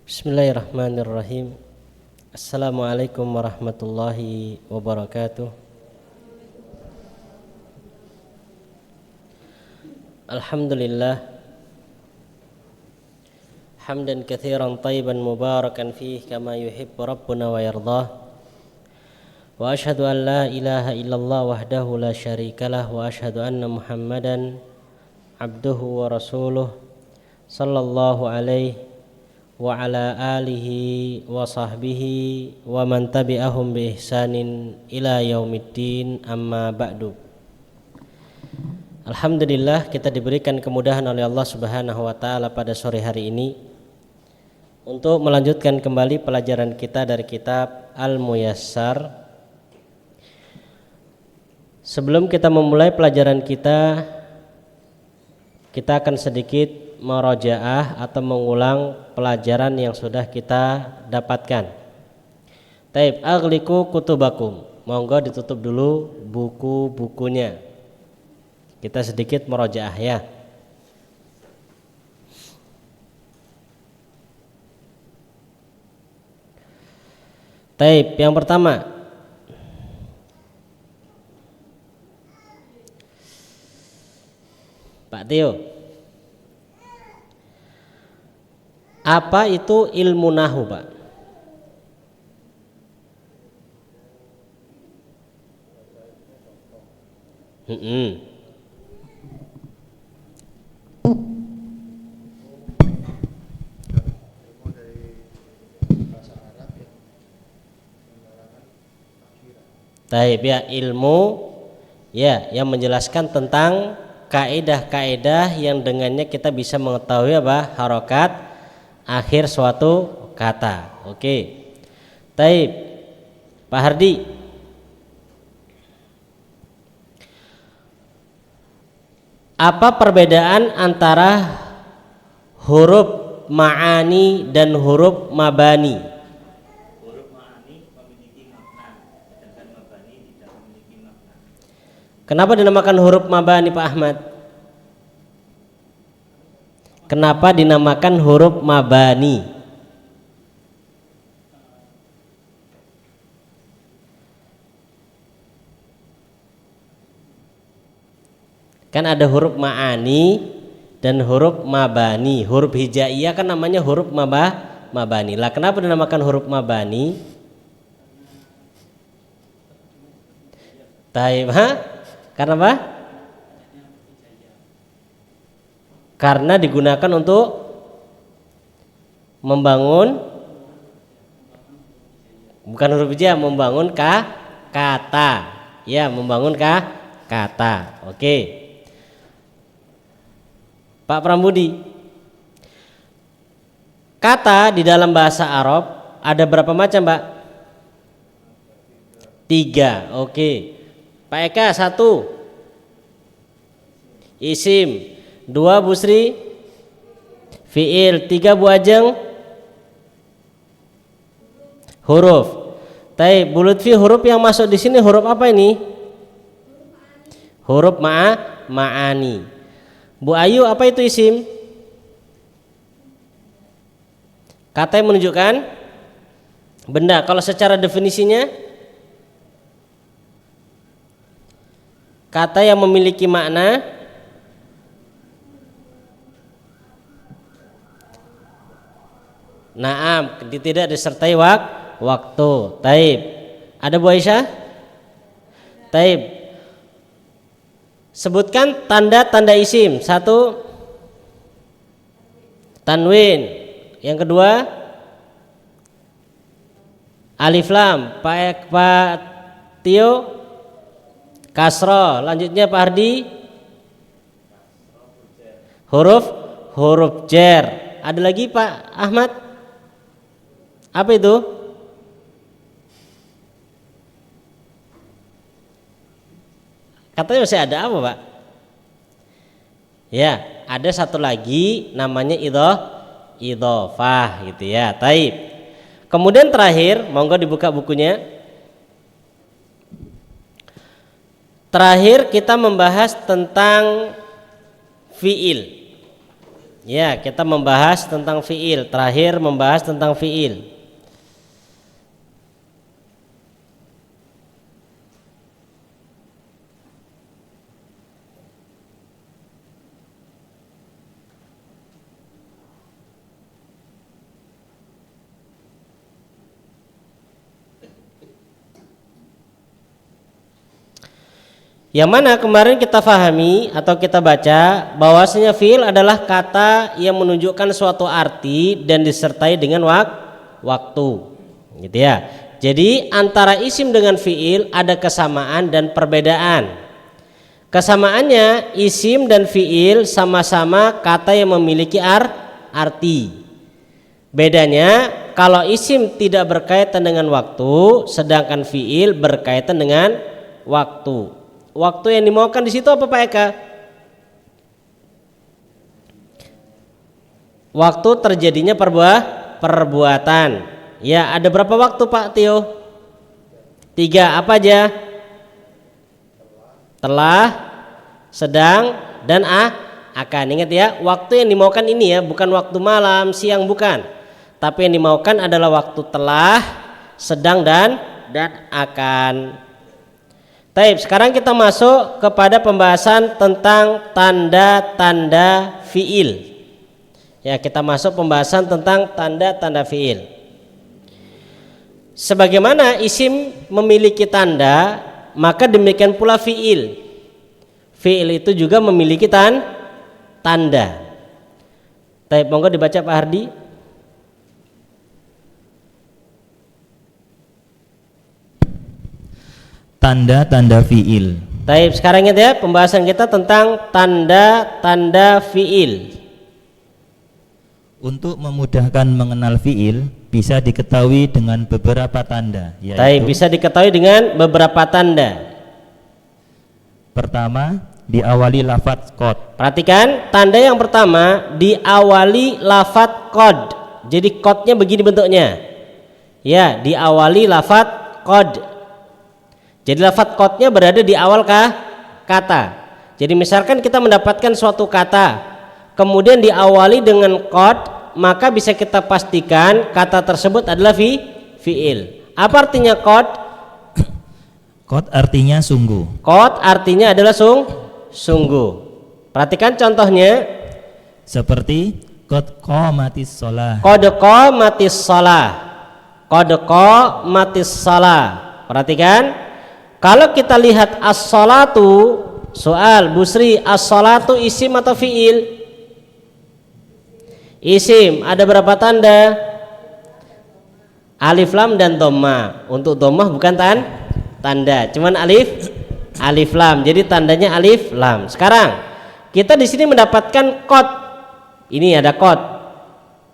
Bismillahirrahmanirrahim. Assalamualaikum warahmatullahi wabarakatuh. Alhamdulillah hamdan katsiran thayyiban mubarakan fihi kama yuhibbu rabbuna wa yardah. Wa asyhadu an la ilaha illallah wahdahu la syarikalah wa asyhadu anna Muhammadan abduhu wa rasuluh sallallahu alaihi wa ala alihi wa sahbihi wa man tabi'ahum bi ihsanin ila yaumiddin, amma ba'du. Alhamdulillah, kita diberikan kemudahan oleh Allah Subhanahu wa taala pada sore hari ini untuk melanjutkan kembali pelajaran kita dari kitab Al-Muyassar. Sebelum kita memulai pelajaran kita akan sedikit murajaah atau mengulang pelajaran yang sudah kita dapatkan. Taib, aghliqu kutubakum. Monggo ditutup dulu buku-bukunya. Kita sedikit murajaah ya. Taib, yang pertama, Pak Tio, apa itu ilmu nahu, Pak? Taib ya, ilmu ya yang menjelaskan tentang kaidah-kaidah yang dengannya kita bisa mengetahui apa? Harokat akhir suatu kata. Oke. Taib. Pak Hardi. Apa perbedaan antara huruf ma'ani dan huruf mabani? Huruf ma'ani memiliki makna, sedangkan mabani tidak memiliki makna. Kenapa dinamakan huruf mabani, Pak Ahmad? Kenapa dinamakan huruf mabani? Kan ada huruf ma'ani dan huruf mabani. Huruf hijaiyah kan namanya huruf mabani. Lah kenapa dinamakan huruf mabani? Taib, Karena apa? Karena digunakan untuk membangun, bukan huruf hijaiyah, membangun kata. Ya, membangun kata. Oke. Pak Prambudi, kata di dalam bahasa Arab ada berapa macam, Pak? 3. Oke. Pak Eka, 1 isim, 2 Busri fiil, 3 Bu Ajeng huruf. Taib, Bu Lutfi, huruf yang masuk di sini huruf apa ini? Huruf ma'ani. Bu Ayu, apa itu isim? Kata yang menunjukkan benda. Kalau secara definisinya, kata yang memiliki makna naam, tidak disertai waktu. Taib. Ada Bu Aisyah? Taib. Sebutkan tanda-tanda isim. 1 tanwin. Yang kedua alif lam. Pak Tio kasroh. Lanjutnya Pak Hardi huruf jer. Ada lagi Pak Ahmad? Apa itu? Katanya masih ada apa, Pak? Ya, ada satu lagi namanya idhofah gitu ya. Taib. Kemudian terakhir, monggo dibuka bukunya. Terakhir kita membahas tentang fiil. Ya, kita membahas tentang fiil. Terakhir membahas tentang fiil. Yang mana kemarin kita fahami atau kita baca bahwasanya fiil adalah kata yang menunjukkan suatu arti dan disertai dengan waktu, gitu ya. Jadi antara isim dengan fiil ada kesamaan dan perbedaan. Kesamaannya isim dan fiil sama-sama kata yang memiliki arti. Bedanya kalau isim tidak berkaitan dengan waktu, sedangkan fiil berkaitan dengan waktu. Waktu yang dimaukan di situ apa Pak Eka? Waktu terjadinya perbuatan. Ya, ada berapa waktu Pak Tio? 3, apa aja? Telah, sedang, dan akan. Ingat ya, waktu yang dimaukan ini ya, bukan waktu malam, siang, bukan. Tapi yang dimaukan adalah waktu telah, sedang, dan akan. Taib, sekarang kita masuk kepada pembahasan tentang tanda-tanda fiil. Ya, kita masuk pembahasan tentang tanda-tanda fiil. Sebagaimana isim memiliki tanda, maka demikian pula fiil. Fiil itu juga memiliki tanda. Taib, monggo dibaca Pak Hardi. Tanda-tanda fiil. Taib, sekarang ingat ya pembahasan kita tentang tanda-tanda fiil. Untuk memudahkan mengenal fiil bisa diketahui dengan beberapa tanda, yaitu Taib, bisa diketahui dengan beberapa tanda. Pertama, diawali lafadz qad. Perhatikan, tanda yang pertama diawali lafadz qad. Jadi qadnya begini bentuknya. Ya, diawali lafadz qad. Jadi lafadz qadnya berada di awal kata. Jadi misalkan kita mendapatkan suatu kata, kemudian diawali dengan qad, maka bisa kita pastikan kata tersebut adalah fiil. Apa artinya qad? Qad artinya sungguh. Qad artinya adalah sungguh. Perhatikan contohnya. Seperti qad qamatis shalah. Qad qamatis shalah. Qad qamatis shalah. Perhatikan. Kalau kita lihat as-shalatu, soal Busri, as-shalatu isim atau fiil? Isim, ada berapa tanda? Alif lam dan dhamma. Untuk dhammah bukan tanda, cuman alif lam. Jadi tandanya alif lam. Sekarang kita di sini mendapatkan qad. Ini ada qad.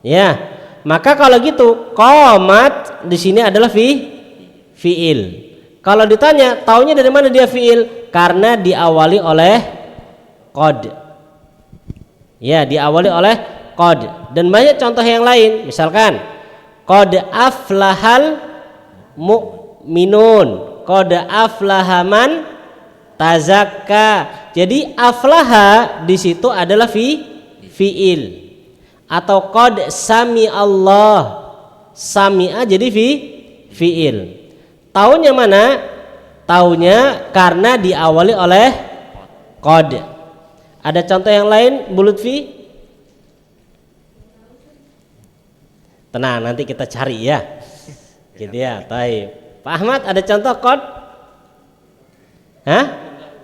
Ya. Maka kalau gitu qamat di sini adalah fiil. Kalau ditanya, taunya dari mana dia fiil? Karena diawali oleh qad. Ya, diawali oleh qad. Dan banyak contoh yang lain. Misalkan qad aflahal mu'minun, qad aflahaman tazakka. Jadi aflaha di situ adalah fiil. Atau qad sami Allah. Sami'a jadi fiil. Taunya mana? Taunya karena diawali oleh qad. Ada contoh yang lain, Bu Lutfi? Tenang, nanti kita cari ya. Gitu ya, taib. Pak Ahmad, ada contoh qad? Hah?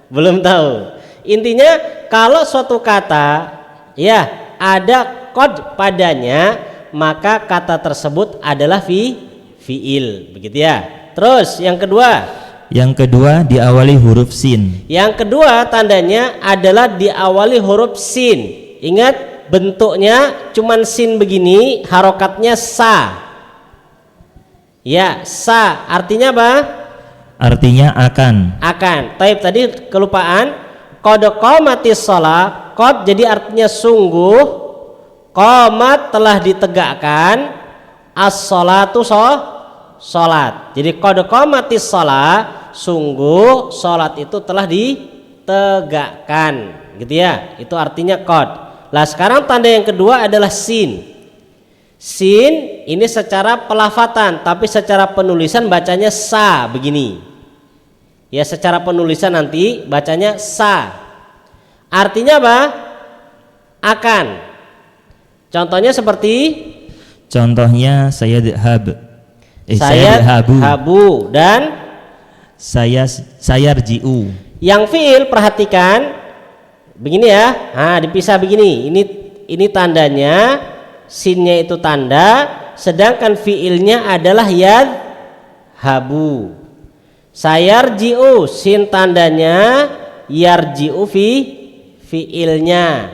Belum tahu. Intinya kalau suatu kata ya ada qad padanya, maka kata tersebut adalah fiil. Begitu ya. Terus yang kedua. Yang kedua diawali huruf sin. Yang kedua tandanya adalah diawali huruf sin. Ingat bentuknya cuman sin begini, harokatnya sa. Ya, sa artinya apa? Artinya akan. Akan. Taib, tadi kelupaan. Qad qamatis shalah. Qad jadi artinya sungguh. Qamat telah ditegakkan. As-shalatu sholat. Jadi qad qamatis shalah, sungguh sholat itu telah ditegakkan, gitu ya. Itu artinya qad. Lah sekarang tanda yang kedua adalah sin. Sin ini secara pelafatan, tapi secara penulisan bacanya sa begini. Ya, secara penulisan nanti bacanya sa. Artinya apa? Akan. Contohnya seperti Contohnya saya saya habu dan saya rji'u. yang fiil perhatikan begini ya. Nah, dipisah begini. Ini tandanya, sinnya itu tanda, sedangkan fiilnya adalah habu. Sayarji'u sin tandanya, yarji'u fiilnya.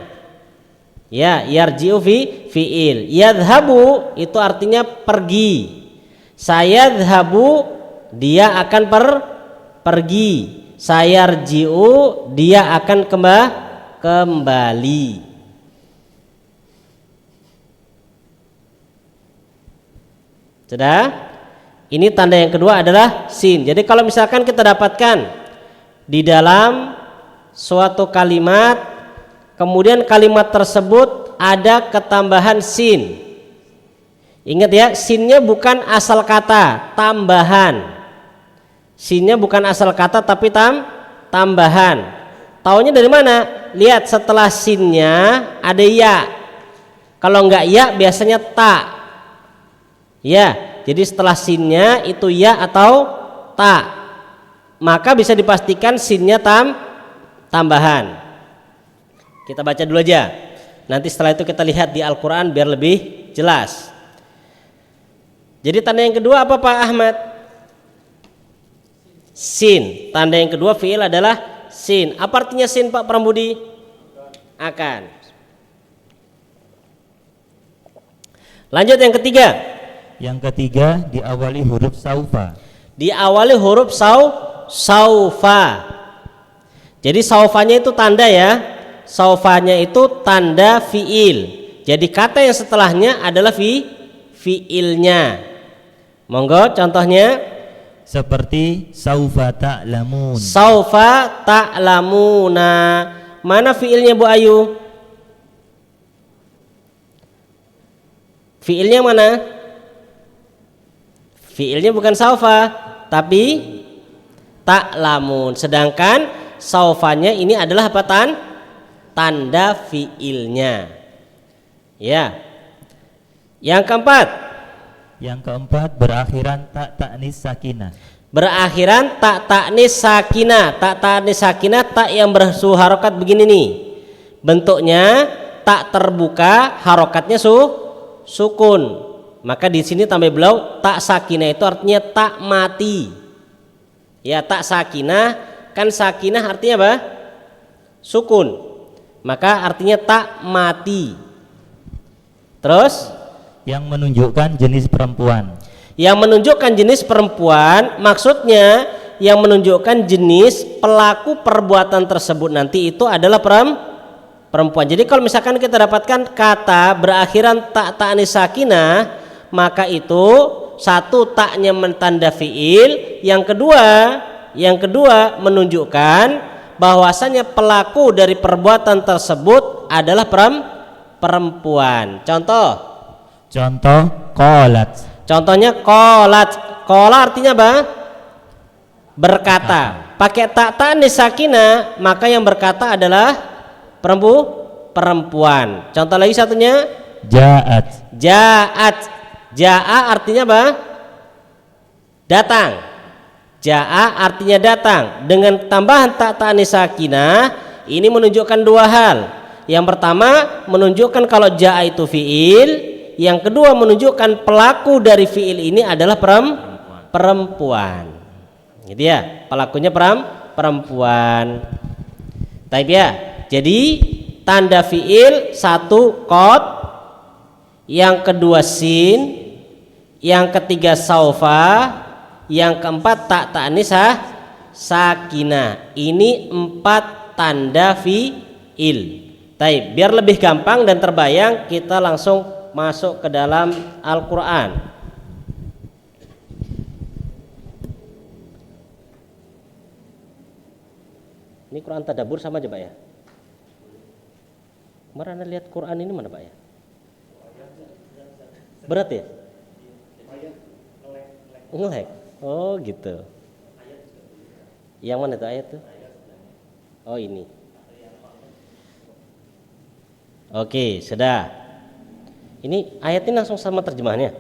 Ya, yarji'u fiil. Yadhabu itu artinya pergi. Sayadhabu dia akan pergi. Sayarji'u dia akan kembali. Sudah? Ini tanda yang kedua adalah sin. Jadi kalau misalkan kita dapatkan di dalam suatu kalimat, kemudian kalimat tersebut ada ketambahan sin. Ingat ya, sinnya bukan asal kata, tambahan. Sinnya bukan asal kata tapi tambahan. Taunya dari mana? Lihat setelah sinnya ada ya. Kalau enggak ya biasanya ta. Ya, jadi setelah sinnya itu ya atau ta. Maka bisa dipastikan sinnya tambahan. Kita baca dulu aja. Nanti setelah itu kita lihat di Al-Quran biar lebih jelas. Jadi tanda yang kedua apa Pak Ahmad? Sin. Tanda yang kedua fiil adalah sin. Apa artinya sin Pak Prambudi? Akan. Lanjut yang ketiga. Yang ketiga diawali huruf saufa. Diawali huruf saufa. Jadi saufanya itu tanda ya. Saufanya itu tanda fiil. Jadi kata yang setelahnya adalah fiilnya. Monggo contohnya. Seperti saufa ta'lamun. Saufa ta'lamuna. Mana fiilnya Bu Ayu? Fiilnya mana? Fiilnya bukan saufa tapi ta'lamun. Sedangkan saufanya ini adalah apa tanda fiilnya. Ya. Yang keempat. Yang keempat berakhiran tak ta'nis sakinah. Berakhiran tak ta'nis sakinah. Tak ta'nis sakinah, tak yang bersuhu harokat begini nih. Bentuknya tak terbuka, harokatnya sukun. Maka di sini tambah beliau tak sakinah itu artinya tak mati. Ya, tak sakinah kan sakinah artinya apa? Sukun. Maka artinya tak mati. Terus yang menunjukkan jenis perempuan. Yang menunjukkan jenis perempuan maksudnya yang menunjukkan jenis pelaku perbuatan tersebut nanti itu adalah perempuan. Jadi kalau misalkan kita dapatkan kata berakhiran tak ta'nis sakinah, maka itu satu taknya mentanda fiil, yang kedua menunjukkan bahwasanya pelaku dari perbuatan tersebut adalah perempuan. Contoh qalat. Contohnya qalat. Qala artinya apa? Berkata. Pakai tak ta'nis sakinah, maka yang berkata adalah perempuan. Contoh lagi satunya ja'at. Ja'a artinya apa? Datang. Ja'a artinya datang. Dengan tambahan tak ta'nis sakinah ini menunjukkan dua hal. Yang pertama menunjukkan kalau ja'a itu fiil, yang kedua menunjukkan pelaku dari fiil ini adalah perempuan. Gitu ya, pelakunya perempuan. Taib ya. Jadi tanda fiil satu qad, yang kedua sin, yang ketiga saufa, yang keempat tak ta'nis sakinah. Ini 4 tanda fiil. Taib, biar lebih gampang dan terbayang kita langsung masuk ke dalam Al-Quran. Ini Quran tadabbur sama aja Pak ya? Kemarin Anda lihat Quran ini mana Pak ya? Berat ya? Ngelek. Oh gitu. Yang mana tuh ayat tuh? Oh ini. Oke, sudah. Ini ayat ini langsung sama terjemahannya.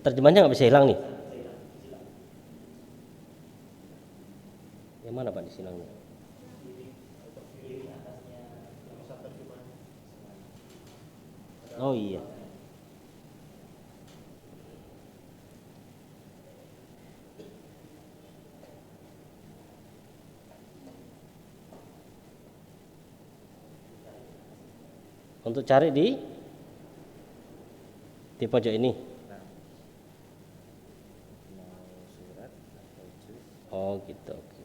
Terjemahannya nggak bisa hilang nih. Yang mana Pak di silangnya? Oh iya. Untuk cari di pojok ini. Oh gitu. Oke.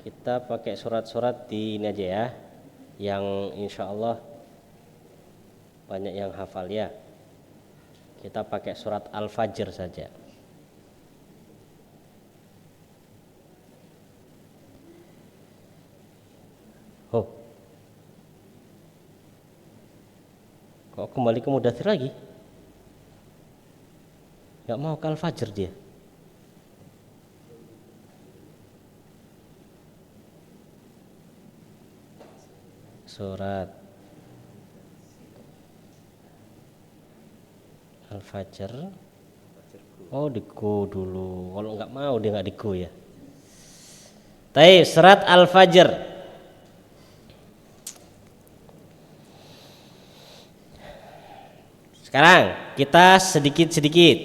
Kita pakai surat-surat di ini aja ya, yang insya Allah banyak yang hafal ya. Kita pakai surat Al-Fajr saja. Oh, kok kembali ke Mudaththir lagi? Gak mau ke Al-Fajr dia. Surat Al-Fajr. Oh, diku dulu. Kalau nggak mau dia nggak diku ya. Tapi surat Al-Fajr. Sekarang kita sedikit-sedikit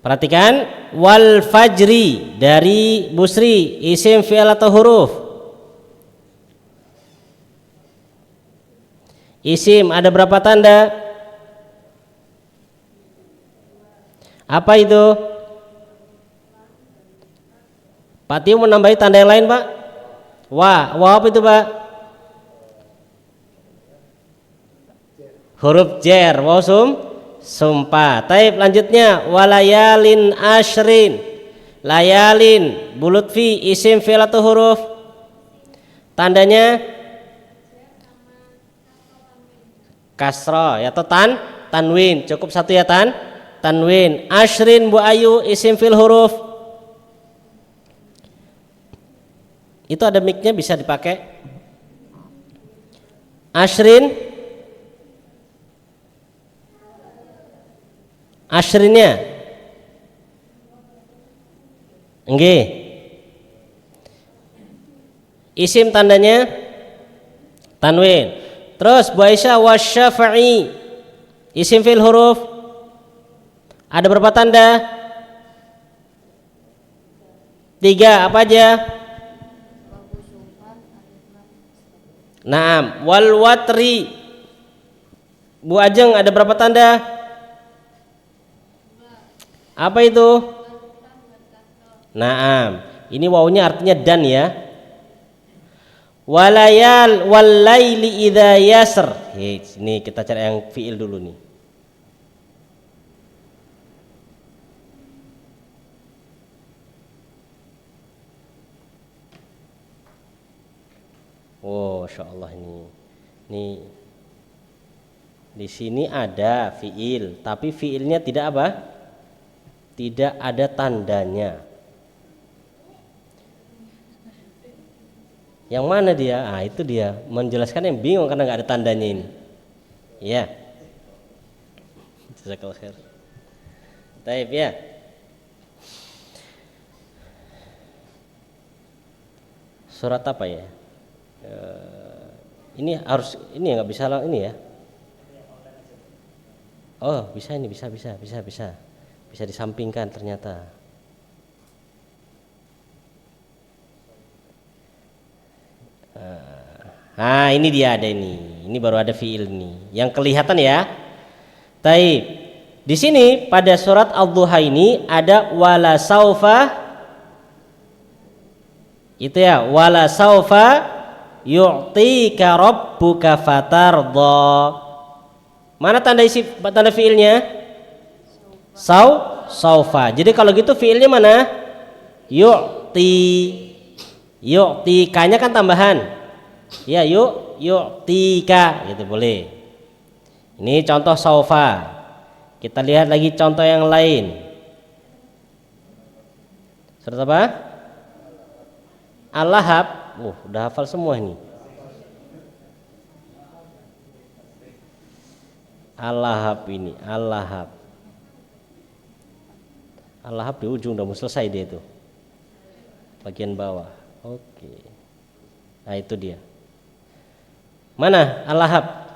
perhatikan. Wal fajri dari Busri, isim fi'il atau huruf? Isim ada berapa tanda? Apa itu? Pak Tio menambahi tanda yang lain Pak? Wah apa itu Pak? Huruf jer, waw sumpah. Taib lanjutnya walayalin ashrin. Layalin bulut fi, isim fi'il atau huruf? Tandanya kasroh ya, atau tanwin. Cukup satu ya tanwin. Ashrin Bu Ayu, isim fi'il huruf. Itu ada mic-nya bisa dipakai. Ashrin. Ashrinnya nggih. Isim tandanya tanwin. Terus Bu Aisyah wasyafa'i, isim fi'il huruf. Ada berapa tanda? 3. Apa aja? Naam. Wal watri, Bu Ajeng, ada berapa tanda? Apa itu? Naam. Ini wawunya artinya dan ya. Walayal walaili idza yasr. Ini kita cari yang fiil dulu nih. Oh, insyaallah ini di sini ada fiil, tapi fiilnya tidak apa? Tidak ada tandanya. Yang mana dia? Ah, itu dia. Menjelaskan yang bingung karena nggak ada tandanya ini. Ya. Jazakallahu khair. Baik ya. Surat apa ya? Ini harus ini nggak bisa ini ya. Oh, bisa ini bisa. Bisa disampingkan ternyata. Nah ini dia ada ini. Ini baru ada fiil nih. Yang kelihatan ya. Taib. Di sini pada surat Ad-Duha ini ada wala saufa. Itu ya, wala saufa yu'tika rabbuka fatardha. Mana tanda fiilnya? saufa. Jadi kalau gitu fiilnya mana? Yu'ti. Yu'ti, ka-nya kan tambahan. Ya, yu'tika gitu boleh. Ini contoh saufa. Kita lihat lagi contoh yang lain. Surat apa? Al-Lahab. Udah hafal semua ini. Al-Lahab ini, Al-Lahab. Al-Lahab di ujung udah mau selesai dia itu. Bagian bawah. Oke. Nah, itu dia. Mana Al-Lahab?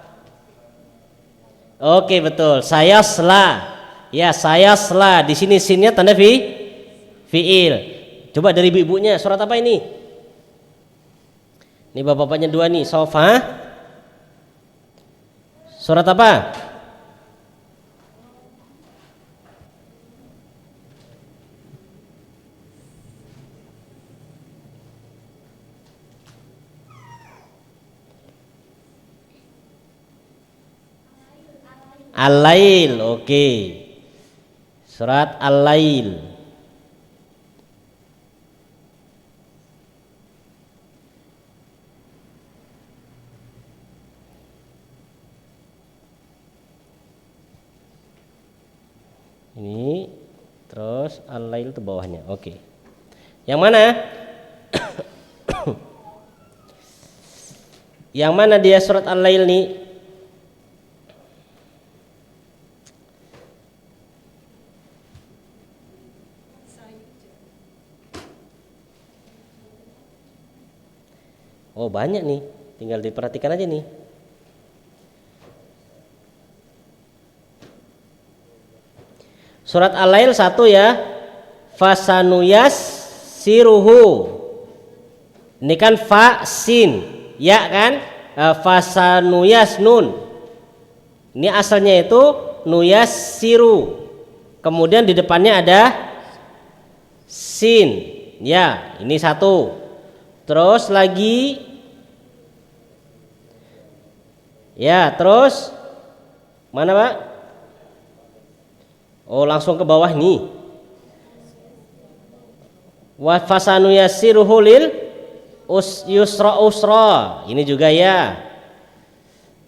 Oke, betul. Sayasla. Ya, sayasla. Di sini sinnya tanda fiil. Coba dari ibunya, surat apa ini? Ini bapak-bapaknya dua nih, sofa. Surat apa? Al-Lail, oke. Surat Al-Lail. Ini terus Al-Lail itu bawahnya. Oke. Yang mana? Yang mana dia surat Al-Lail nih? Oh, banyak nih. Tinggal diperhatikan aja nih. Surat Al-Lail 1 ya. Fasanuyas siruhu. Ini kan fa sin, ya kan? Fasanuyas nun. Ini asalnya itu nuyas siru. Kemudian di depannya ada sin. Ya, ini satu. Terus lagi, ya terus mana Pak? Oh, langsung ke bawah nih. Wa fasanu yassiruhu lil yusra. Ini juga ya.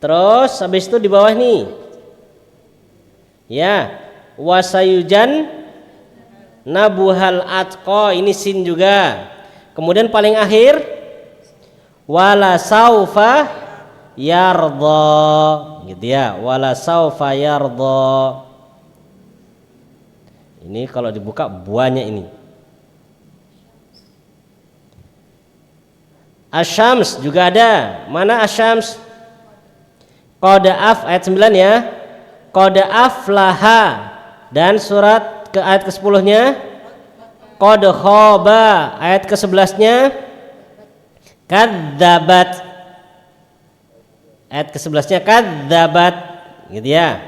Terus habis itu di bawah nih. Ya, wasayujan nabuhal atqa, ini sin juga. Kemudian paling akhir wala saufa yardha, gitu ya, wala saufa yardha. Ini kalau dibuka buahnya ini. Asy-Syams juga ada. Mana Asy-Syams? Qad ayat 9 ya. Qad aflaha. Dan surat ke ayat ke-10-nya Qad khaba, ayat ke-11-nya kadzabat, ayat ke-11-nya kadzabat, gitu ya.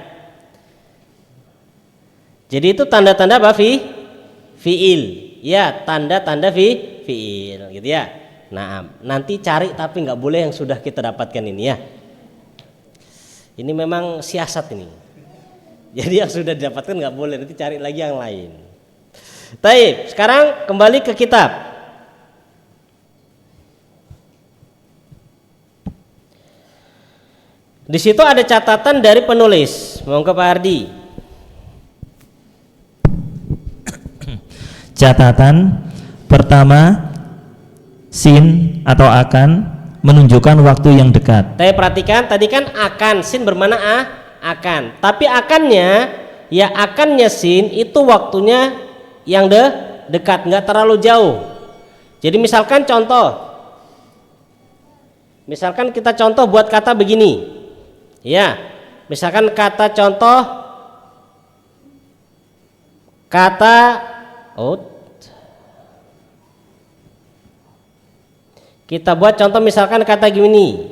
Jadi itu tanda-tanda apa? Fiil. Ya, tanda-tanda fiil, gitu ya. Nah, nanti cari tapi nggak boleh yang sudah kita dapatkan ini ya. Ini memang siasat ini. Jadi yang sudah didapatkan nggak boleh, nanti cari lagi yang lain. Taib, sekarang kembali ke kitab. Di situ ada catatan dari penulis. Monggo Pak Ardi. Catatan pertama, sin atau akan menunjukkan waktu yang dekat. Tapi perhatikan, tadi kan akan, sin bermana akan. Tapi akannya, ya akannya sin itu waktunya yang dekat, nggak terlalu jauh. Jadi misalkan kita contoh buat kata begini, ya, misalkan kata contoh kata kita buat contoh misalkan kata gini,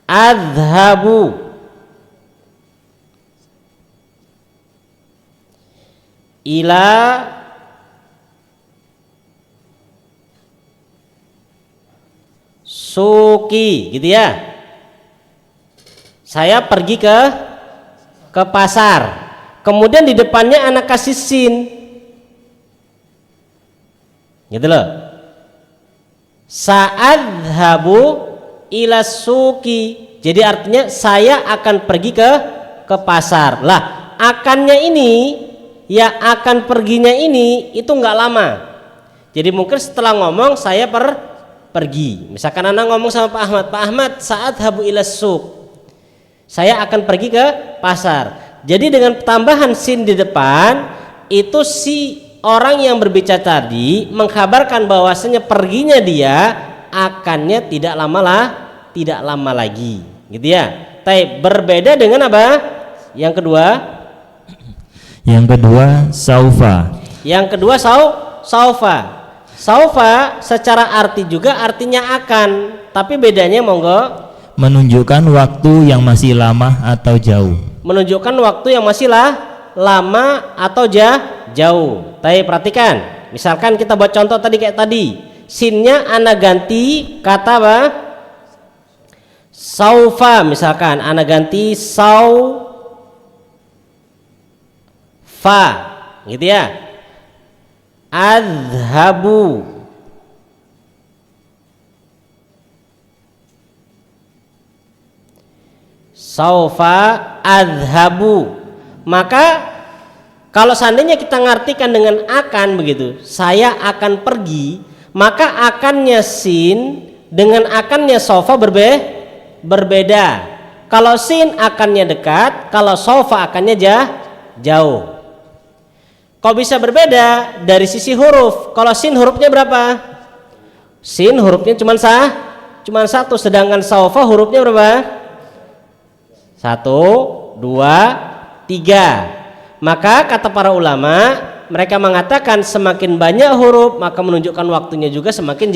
adhabu ila suki, gitu ya. Saya pergi ke pasar. Kemudian di depannya anak kasih sin. Gitu loh. Sa'adhabu ila suki. Jadi artinya saya akan pergi ke pasar. Lah, akannya ini ya akan perginya ini itu nggak lama. Jadi mungkin setelah ngomong saya pergi. Misalkan anak ngomong sama Pak Ahmad, sa'adhabu ila suq. Saya akan pergi ke pasar. Jadi dengan tambahan sin di depan itu si orang yang berbicara tadi mengkabarkan bahwasanya perginya dia akannya tidak lama lagi, gitu ya. Tapi berbeda dengan apa? Yang kedua? Yang kedua saufa. Yang kedua saufa. Saufa secara arti juga artinya akan, tapi bedanya monggo. Menunjukkan waktu yang masih lama atau jauh. Menunjukkan waktu yang masih lama atau jauh. Tapi perhatikan, misalkan kita buat contoh tadi kayak tadi, sinnya ana ganti kata apa? Saufa, misalkan ana ganti fa, gitu ya. Adhabu, saufa adhabu. Maka kalau seandainya kita ngartikan dengan akan begitu, saya akan pergi, maka akannya sin dengan akannya saufa berbeda. Kalau sin akannya dekat, kalau saufa akannya jauh. Kok bisa berbeda? Dari sisi huruf. Kalau sin hurufnya berapa? Sin hurufnya cuma satu, sedangkan saufa hurufnya berapa? 1, 2, 3. Maka kata para ulama, mereka mengatakan semakin banyak huruf maka menunjukkan waktunya juga semakin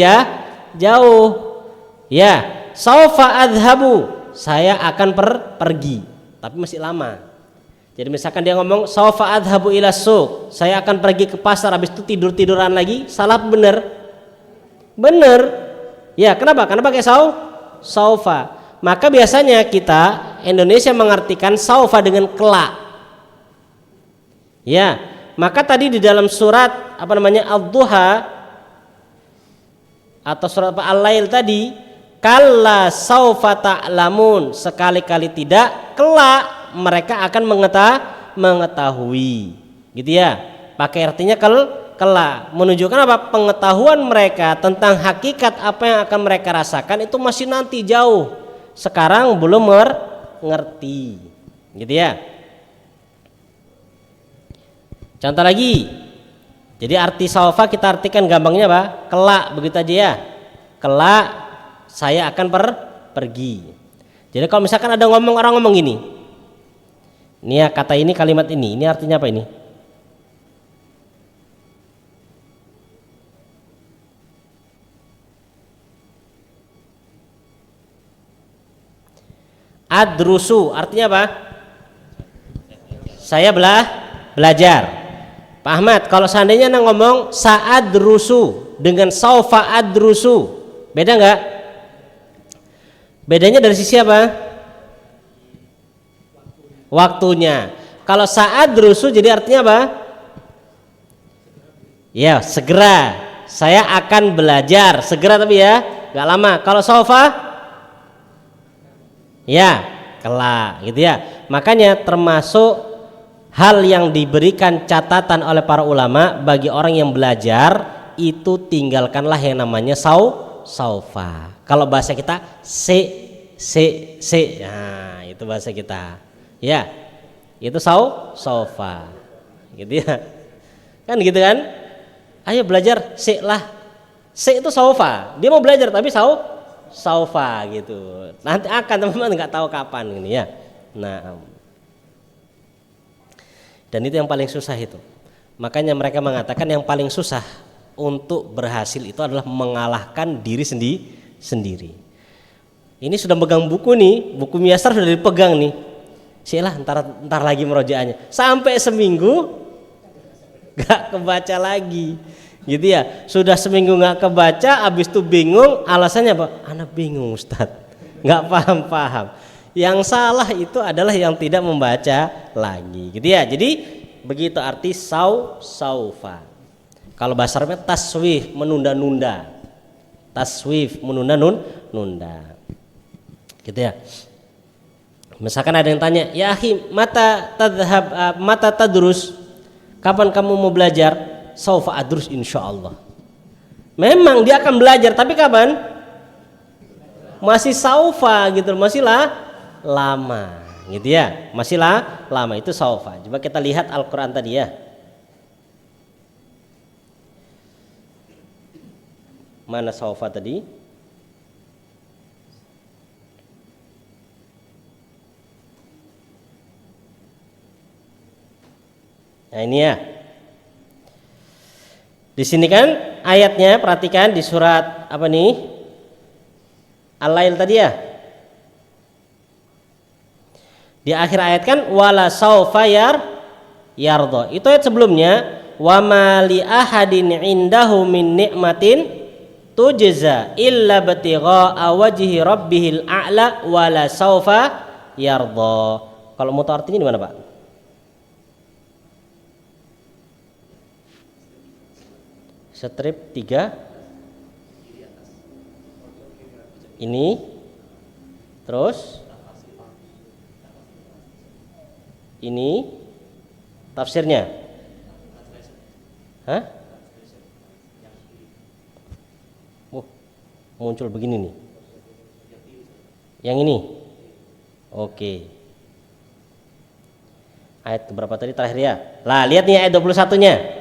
jauh. Ya, saufa adhabu, saya akan pergi, tapi masih lama. Jadi misalkan dia ngomong saufa adhabu ila suq, saya akan pergi ke pasar, habis itu tiduran lagi, salah bener? Bener. Ya, kenapa? Karena pakai saufa. Maka biasanya kita Indonesia mengartikan saufa dengan kelak. Ya, maka tadi di dalam surat Ad-Duha atau surat Al-Lail tadi, kalla saufa ta'lamun, sekali-kali tidak, kelak mereka akan mengetahui. Gitu ya. Pakai artinya kelak, menunjukkan apa? Pengetahuan mereka tentang hakikat apa yang akan mereka rasakan itu masih nanti jauh. Sekarang belum ngerti, gitu ya. Contoh lagi, jadi arti saufa kita artikan gampangnya apa? Kelak, begitu aja ya. Kelak saya akan pergi. Jadi kalau misalkan ada orang ngomong gini, ini ya kata ini kalimat ini artinya apa ini? Adrusu artinya apa? Saya belajar. Pak Ahmad, kalau seandainya ngomong sa'adrusu dengan saufa adrusu, beda nggak? Bedanya dari sisi apa? Waktunya. Kalau sa'adrusu jadi artinya apa? Ya, segera. Saya akan belajar, segera tapi ya, nggak lama. Kalau saufa ya kelak, gitu ya. Makanya termasuk hal yang diberikan catatan oleh para ulama bagi orang yang belajar itu tinggalkanlah yang namanya saufa. Kalau bahasa kita se. Nah, itu bahasa kita. Ya. Itu saufa. Gitu ya. Kan gitu kan? Ayo belajar se lah. Se itu saufa. Dia mau belajar tapi saufa gitu. Nanti akan teman-teman nggak tahu kapan ini ya. Nah, dan itu yang paling susah itu. Makanya mereka mengatakan yang paling susah untuk berhasil itu adalah mengalahkan diri sendiri. Ini sudah pegang buku nih, buku Miyasar sudah dipegang nih. Silah ntar lagi merojaannya. Sampai seminggu nggak kebaca lagi. Gitu ya. Sudah seminggu nggak kebaca, habis itu bingung, alasannya apa? Anak bingung Ustadz, nggak paham-paham. Yang salah itu adalah yang tidak membaca lagi, gitu ya. Jadi begitu arti saufa. Kalau bahasa Arabnya taswif, menunda-nunda. Taswif, menunda-nunda. Gitu ya. Misalkan ada yang tanya, ya akhi, mata tadrus? Kapan kamu mau belajar? Saufa adrus insyaallah. Memang dia akan belajar, tapi kapan? Masih saufa gitu, masih lama, gitu ya. Masih lama, itu saufa. Coba kita lihat Al-Qur'an tadi ya. Mana saufa tadi? Nah ini ya. Di sini kan ayatnya, perhatikan di surat apa nih? Al-Lail tadi ya. Di akhir ayat kan wala saufa yardo. Itu ayat sebelumnya wa ma li ahadin indahu min ni'matin tujza illa batigha wajhi rabbihil a'la wala saufa yardo. Kalau mau tahu artinya di mana, Pak? Strip 3 ini, terus ini tafsirnya. Hah? Muncul begini nih. Yang ini. Oke. Ayat berapa tadi terakhir ya? Lah, lihat nih ayat 21-nya.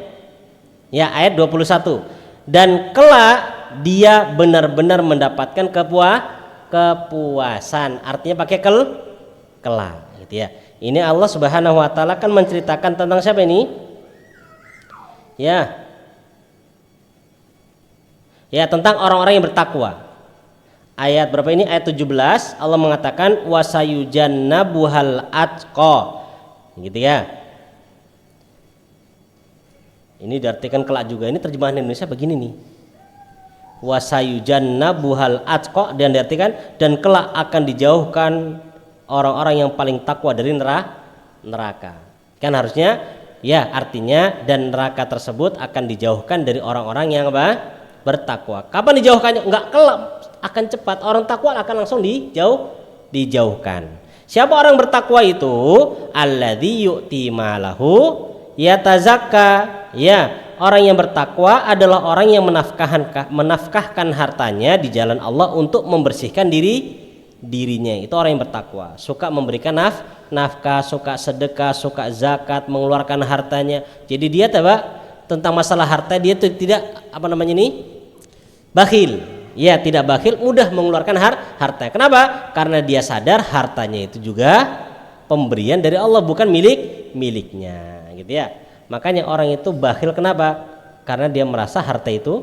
Ya, ayat 21. Dan kelak dia benar-benar mendapatkan kepuasan. Artinya pakai kelak, gitu ya. Ini Allah Subhanahu wa taala kan menceritakan tentang siapa ini? Ya. Ya, tentang orang-orang yang bertakwa. Ayat berapa ini? Ayat 17 Allah mengatakan wasayujannabuhal atqa. Gitu ya. Ini diartikan kelak juga. Ini terjemahan Indonesia begini nih. Wasayujannabuhal atqa, dan diartikan dan kelak akan dijauhkan orang-orang yang paling takwa dari neraka. Kan harusnya ya, artinya dan neraka tersebut akan dijauhkan dari orang-orang yang apa? Bertakwa. Kapan dijauhkannya? Enggak kelak, akan cepat. Orang takwa akan langsung dijauhkan. Siapa orang bertakwa itu? Alladzi yu'ti malahu yatazakka. Ya, orang yang bertakwa adalah orang yang menafkahkan hartanya di jalan Allah untuk membersihkan dirinya. Itu orang yang bertakwa, suka memberikan nafkah, suka sedekah, suka zakat, mengeluarkan hartanya. Jadi dia tentang masalah harta dia tidak bakhil. Ya, tidak bakhil, mudah mengeluarkan harta. Kenapa? Karena dia sadar hartanya itu juga pemberian dari Allah, bukan miliknya, gitu ya. Makanya orang itu bakhil, kenapa? Karena dia merasa harta itu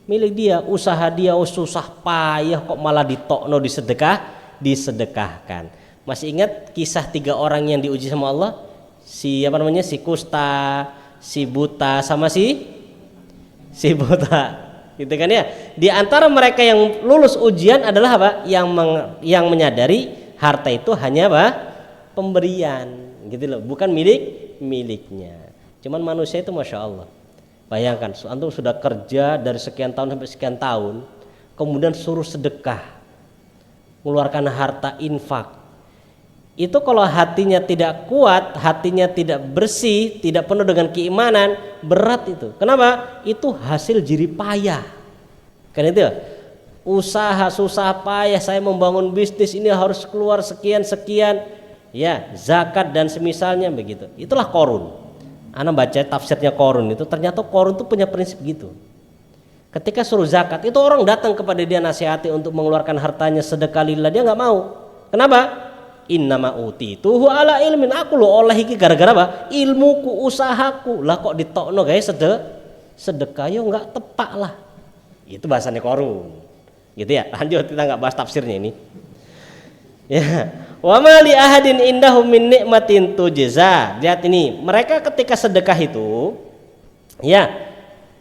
milik dia, usaha dia, susah payah kok malah ditokno, disedekahkan. Masih ingat kisah 3 orang yang diuji sama Allah? Si kusta, si buta, sama si buta. Gitu kan ya? Di antara mereka yang lulus ujian adalah apa? Yang menyadari harta itu hanya pemberian, gitu loh, bukan miliknya. Cuman manusia itu masya Allah. Bayangkan, antum sudah kerja dari sekian tahun sampai sekian tahun, kemudian suruh sedekah, mengeluarkan harta infak. Itu kalau hatinya tidak kuat, hatinya tidak bersih, tidak penuh dengan keimanan, berat itu. Kenapa? Itu hasil jerih payah. Kan itu usaha susah payah, saya membangun bisnis ini harus keluar sekian, ya, zakat dan semisalnya begitu. Itulah Qarun. Ana baca tafsirnya Qarun itu, ternyata Qarun itu punya prinsip gitu. Ketika suruh zakat, itu orang datang kepada dia nasihati untuk mengeluarkan hartanya sedekah lillah, dia nggak mau. Kenapa? Innama utituhu ala ilmin, aku lo oleh iki gara-gara apa? Ilmuku, usahaku. Lah kok ditokno guys sedekah, yo nggak tepak lah. Itu bahasanya Qarun. Gitu ya. Lanjut, kita nggak bahas tafsirnya ini. Ya. Wa ma li ahadin indahu min nikmatin tujza. Lihat ini, mereka ketika sedekah itu ya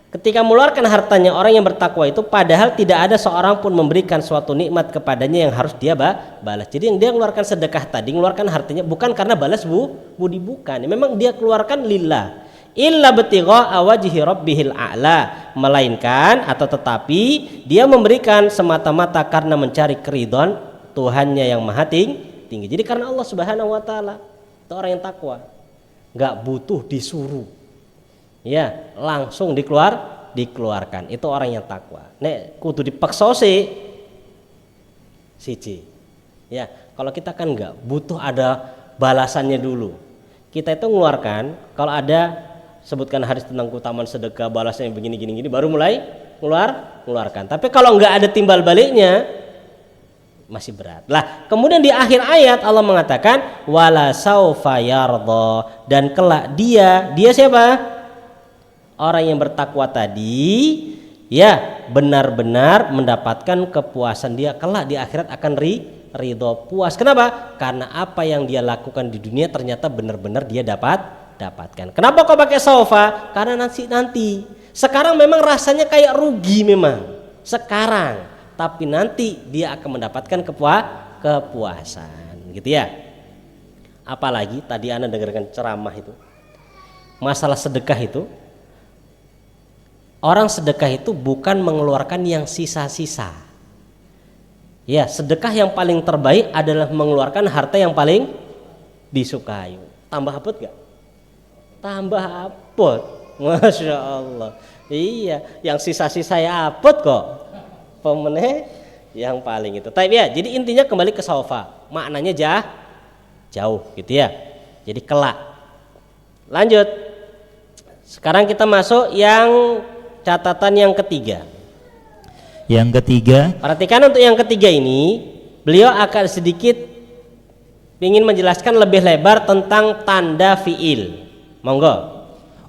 Ketika mengeluarkan hartanya orang yang bertakwa itu, padahal tidak ada seorang pun memberikan suatu nikmat kepadanya yang harus dia balas. Jadi yang dia mengeluarkan sedekah tadi, mengeluarkan hartanya bukan karena balas budi, bukan. Memang dia keluarkan lillah. Illa batigha wajhi rabbihil a'la, melainkan atau tetapi dia memberikan semata-mata karena mencari keridhaan Tuhannya yang maha tinggi. Jadi karena Allah Subhanahu wa taala. Itu orang yang takwa. Enggak butuh disuruh. Ya, langsung dikeluarkan. Itu orang yang takwa. Nek kudu dipaksa siji. Ya, kalau kita kan enggak butuh ada balasannya dulu. Kita itu mengeluarkan kalau ada sebutkan hadis tentang keutamaan sedekah, balasnya yang begini baru mulai mengeluarkan. Tapi kalau enggak ada timbal baliknya masih berat. Lah, kemudian di akhir ayat Allah mengatakan wala saufa yardha, dan kelak dia siapa? Orang yang bertakwa tadi ya benar-benar mendapatkan kepuasan, dia kelak di akhirat akan ridho, puas. Kenapa? Karena apa yang dia lakukan di dunia ternyata benar-benar dia dapatkan. Kenapa kok pakai saufa? Karena nanti. Sekarang memang rasanya kayak rugi memang. Sekarang, tapi nanti dia akan mendapatkan kepuasan, gitu ya. Apalagi tadi Anda dengarkan ceramah itu. Masalah sedekah itu, orang sedekah itu bukan mengeluarkan yang sisa-sisa. Ya, sedekah yang paling terbaik adalah mengeluarkan harta yang paling disukai. Tambah apa gak? Tambah apot. Masya Allah. Iya, yang sisa-sisa ya apot kok. Pemenang yang paling itu. Tapi ya, jadi intinya kembali ke saufa. Maknanya jauh gitu ya. Jadi kelak. Lanjut. Sekarang kita masuk yang catatan yang ketiga. Yang ketiga, perhatikan untuk yang ketiga ini, beliau akan sedikit ingin menjelaskan lebih lebar tentang tanda fiil. Monggo.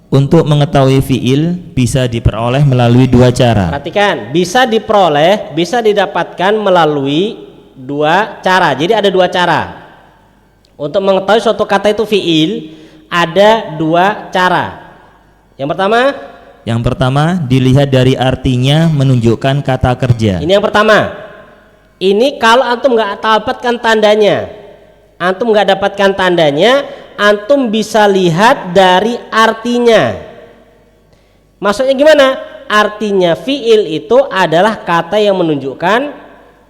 Untuk mengetahui fiil bisa diperoleh melalui dua cara. Perhatikan, bisa diperoleh, bisa didapatkan melalui dua cara. Jadi ada dua cara. Untuk mengetahui suatu kata itu fiil, ada dua cara. Yang pertama dilihat dari artinya menunjukkan kata kerja. Ini yang pertama. Ini kalau antum nggak dapatkan tandanya, antum bisa lihat dari artinya. Maksudnya gimana? Artinya fiil itu adalah kata yang menunjukkan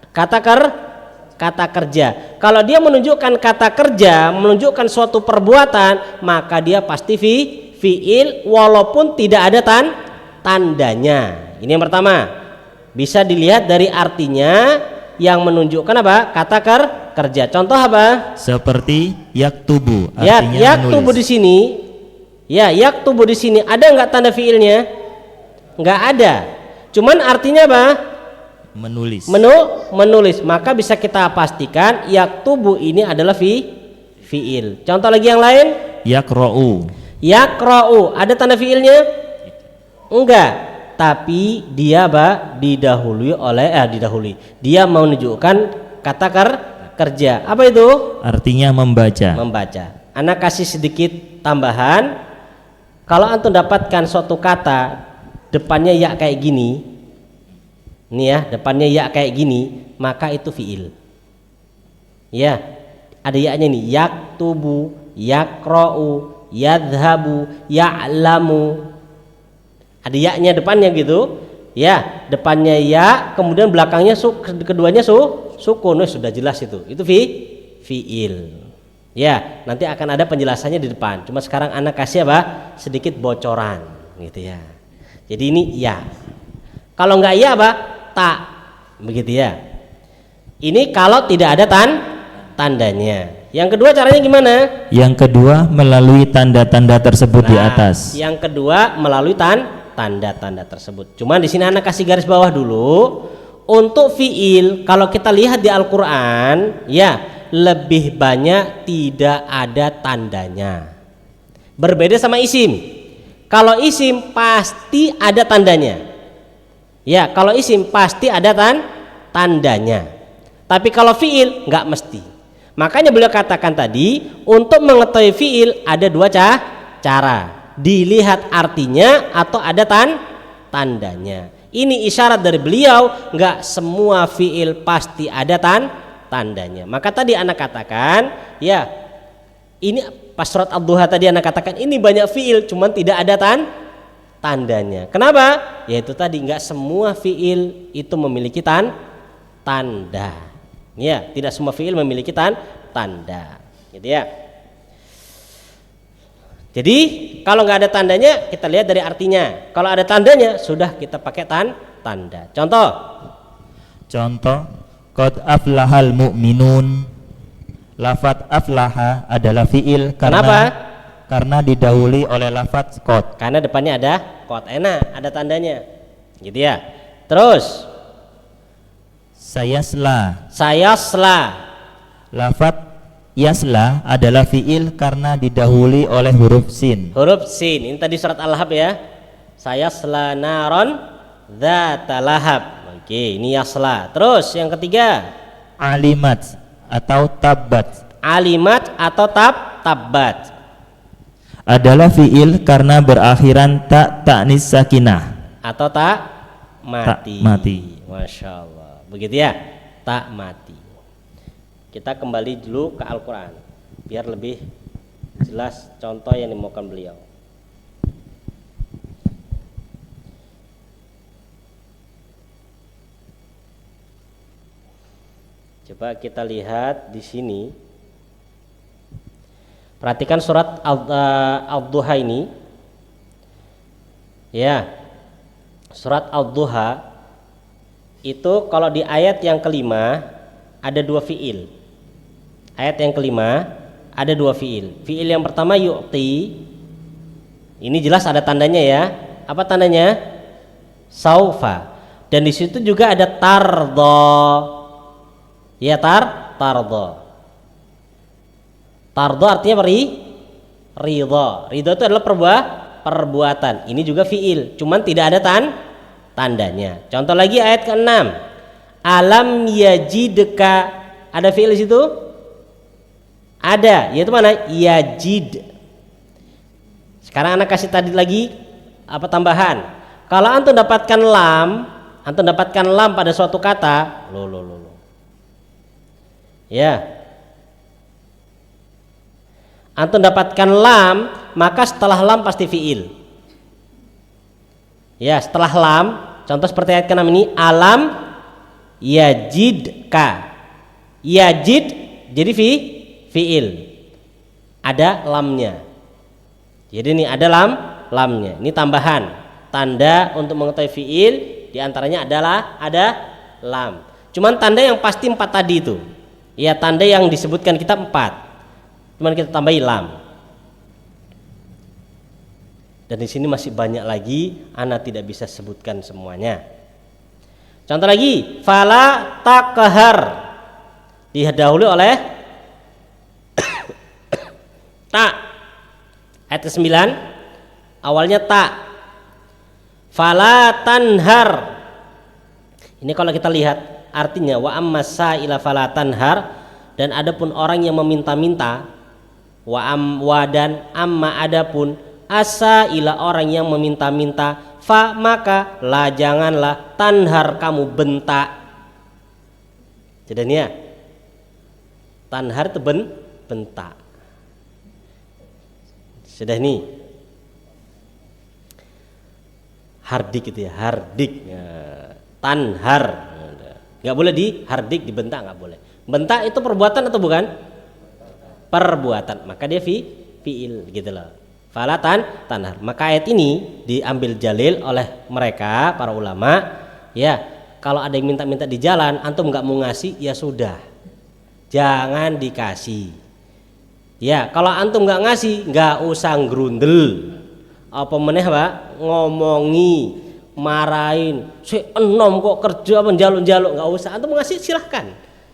kata kerja. Kalau dia menunjukkan kata kerja, menunjukkan suatu perbuatan, maka dia pasti fiil walaupun tidak ada tandanya. Ini yang pertama. Bisa dilihat dari artinya yang menunjukkan apa? Kata kerja. Contoh apa? Seperti yaktubu, artinya yaktubu di sini. Ya, yaktubu di sini ada enggak tanda fiilnya? Enggak ada. Cuman artinya apa? Menulis. Menulis. Maka bisa kita pastikan yaktubu ini adalah fiil. Contoh lagi yang lain? Yaqra'u. Ada tanda fiilnya? Enggak. Tapi dia didahului. Dia menunjukkan kata kerja. Apa itu? Artinya membaca. Anak kasih sedikit tambahan. Kalau antum dapatkan suatu kata depannya ya kayak gini, nih ya, depannya ya kayak gini, maka itu fiil. Ya, ada ya-nya nih, yaktubu, yaqra'u, yadhhabu, ya'lamu. Ada ya-nya depannya gitu. Ya, depannya ya, kemudian belakangnya keduanya sukun. Sudah jelas itu. Itu fiil. Ya, nanti akan ada penjelasannya di depan. Cuma sekarang anak kasih apa? Sedikit bocoran, gitu ya. Jadi ini ya. Kalau enggak ya apa? Tak. Begitu ya. Ini kalau tidak ada tandanya. Yang kedua caranya gimana? Yang kedua melalui tanda-tanda tersebut di atas. Yang kedua melalui tanda-tanda tersebut. Cuma di sini anak kasih garis bawah dulu. Untuk fiil kalau kita lihat di Al-Qur'an, ya lebih banyak tidak ada tandanya. Berbeda sama isim. Kalau isim pasti ada tandanya. Ya, kalau isim pasti ada tandanya. Tapi kalau fiil nggak mesti. Makanya beliau katakan tadi, untuk mengetahui fiil ada dua cara. Dilihat artinya atau ada tandanya. Ini isyarat dari beliau, enggak semua fiil pasti ada tandanya. Maka tadi anak katakan, ya ini pas surat Ad-Duha tadi anak katakan ini banyak fiil cuman tidak ada tandanya. Kenapa? Yaitu tadi enggak semua fiil itu memiliki tanda. Ya, tidak semua fiil memiliki tanda. Gitu ya. Jadi kalau nggak ada tandanya kita lihat dari artinya. Kalau ada tandanya sudah kita pakai tanda. Contoh, qad aflahal mu'minun. Lafaz aflaha adalah fiil karena didahului oleh lafaz qad. Karena depannya ada qad, enak, ada tandanya. Gitu ya. Terus sayasla. Lafaz yasla adalah fiil karena didahului oleh huruf sin. Ini tadi surat Al-Lahab ya. Sayasla naron dzata lahab. Oke, ini yasla. Terus yang ketiga, alimat atau tabbat. Tabbat adalah fiil karena berakhiran ta'nis sakinah atau tak mati. Masya Allah. Begitu ya, tak mati. Kita kembali dulu ke Al-Quran biar lebih jelas contoh yang dimaukan beliau. Coba kita lihat di sini. Perhatikan surat Ad-Duha ini. Ya. Surat Ad-Duha itu kalau di ayat yang kelima ada dua fiil. Ayat yang kelima ada dua fiil. Fiil yang pertama yu'ti. Ini jelas ada tandanya ya. Apa tandanya? Saufa. Dan di situ juga ada tardho. Ya tardho. Tardho artinya ridho. Ridho itu adalah perbuatan. Ini juga fiil, cuman tidak ada tandanya. Contoh lagi ayat ke-6. Alam yajidka, ada fiil di situ? Ada, yaitu mana? Yajid. Sekarang anak kasih tadi lagi apa tambahan? Kalau antum dapatkan lam pada suatu kata, ya, antum dapatkan lam, maka setelah lam pasti fiil. Ya, setelah lam, contoh seperti ayat ke-6 ini, alam yajidka. Yajid jadi fiil. Ada lamnya. Jadi ini ada lamnya. Ini tambahan. Tanda untuk mengetahui fiil diantaranya adalah ada lam. Cuman tanda yang pasti 4 tadi itu. Ya, tanda yang disebutkan kita 4. Cuman kita tambahi lam. Dan di sini masih banyak lagi, ana tidak bisa sebutkan semuanya. Contoh lagi, fala takhar. Didahului oleh ta. Ayat ke-9 awalnya ta. Fala tanhar. Ini kalau kita lihat artinya wa amma sa'ila fala tanhar, dan adapun orang yang meminta-minta, wa dan amma adapun asaila orang yang meminta-minta, fa maka la janganlah tanhar kamu bentak. Jadi ini ya, tanhar itu bentak. Sudah ini hardik itu ya, hardik ya. Tanhar nggak boleh di hardik, dibentak nggak boleh. Bentak itu perbuatan atau bukan? Perbuatan, maka dia fiil gitu loh. Falatan tanhar. Maka ayat ini diambil dalil oleh mereka para ulama, ya, kalau ada yang minta-minta di jalan, antum nggak mau ngasih, ya sudah, jangan dikasih. Ya, kalau antum nggak ngasih, nggak usah ngerundel. Apa meneh Pak? Ngomongi, marahin, si enom kok kerja menjaluk-jaluk, nggak usah. Antum mau ngasih silahkan.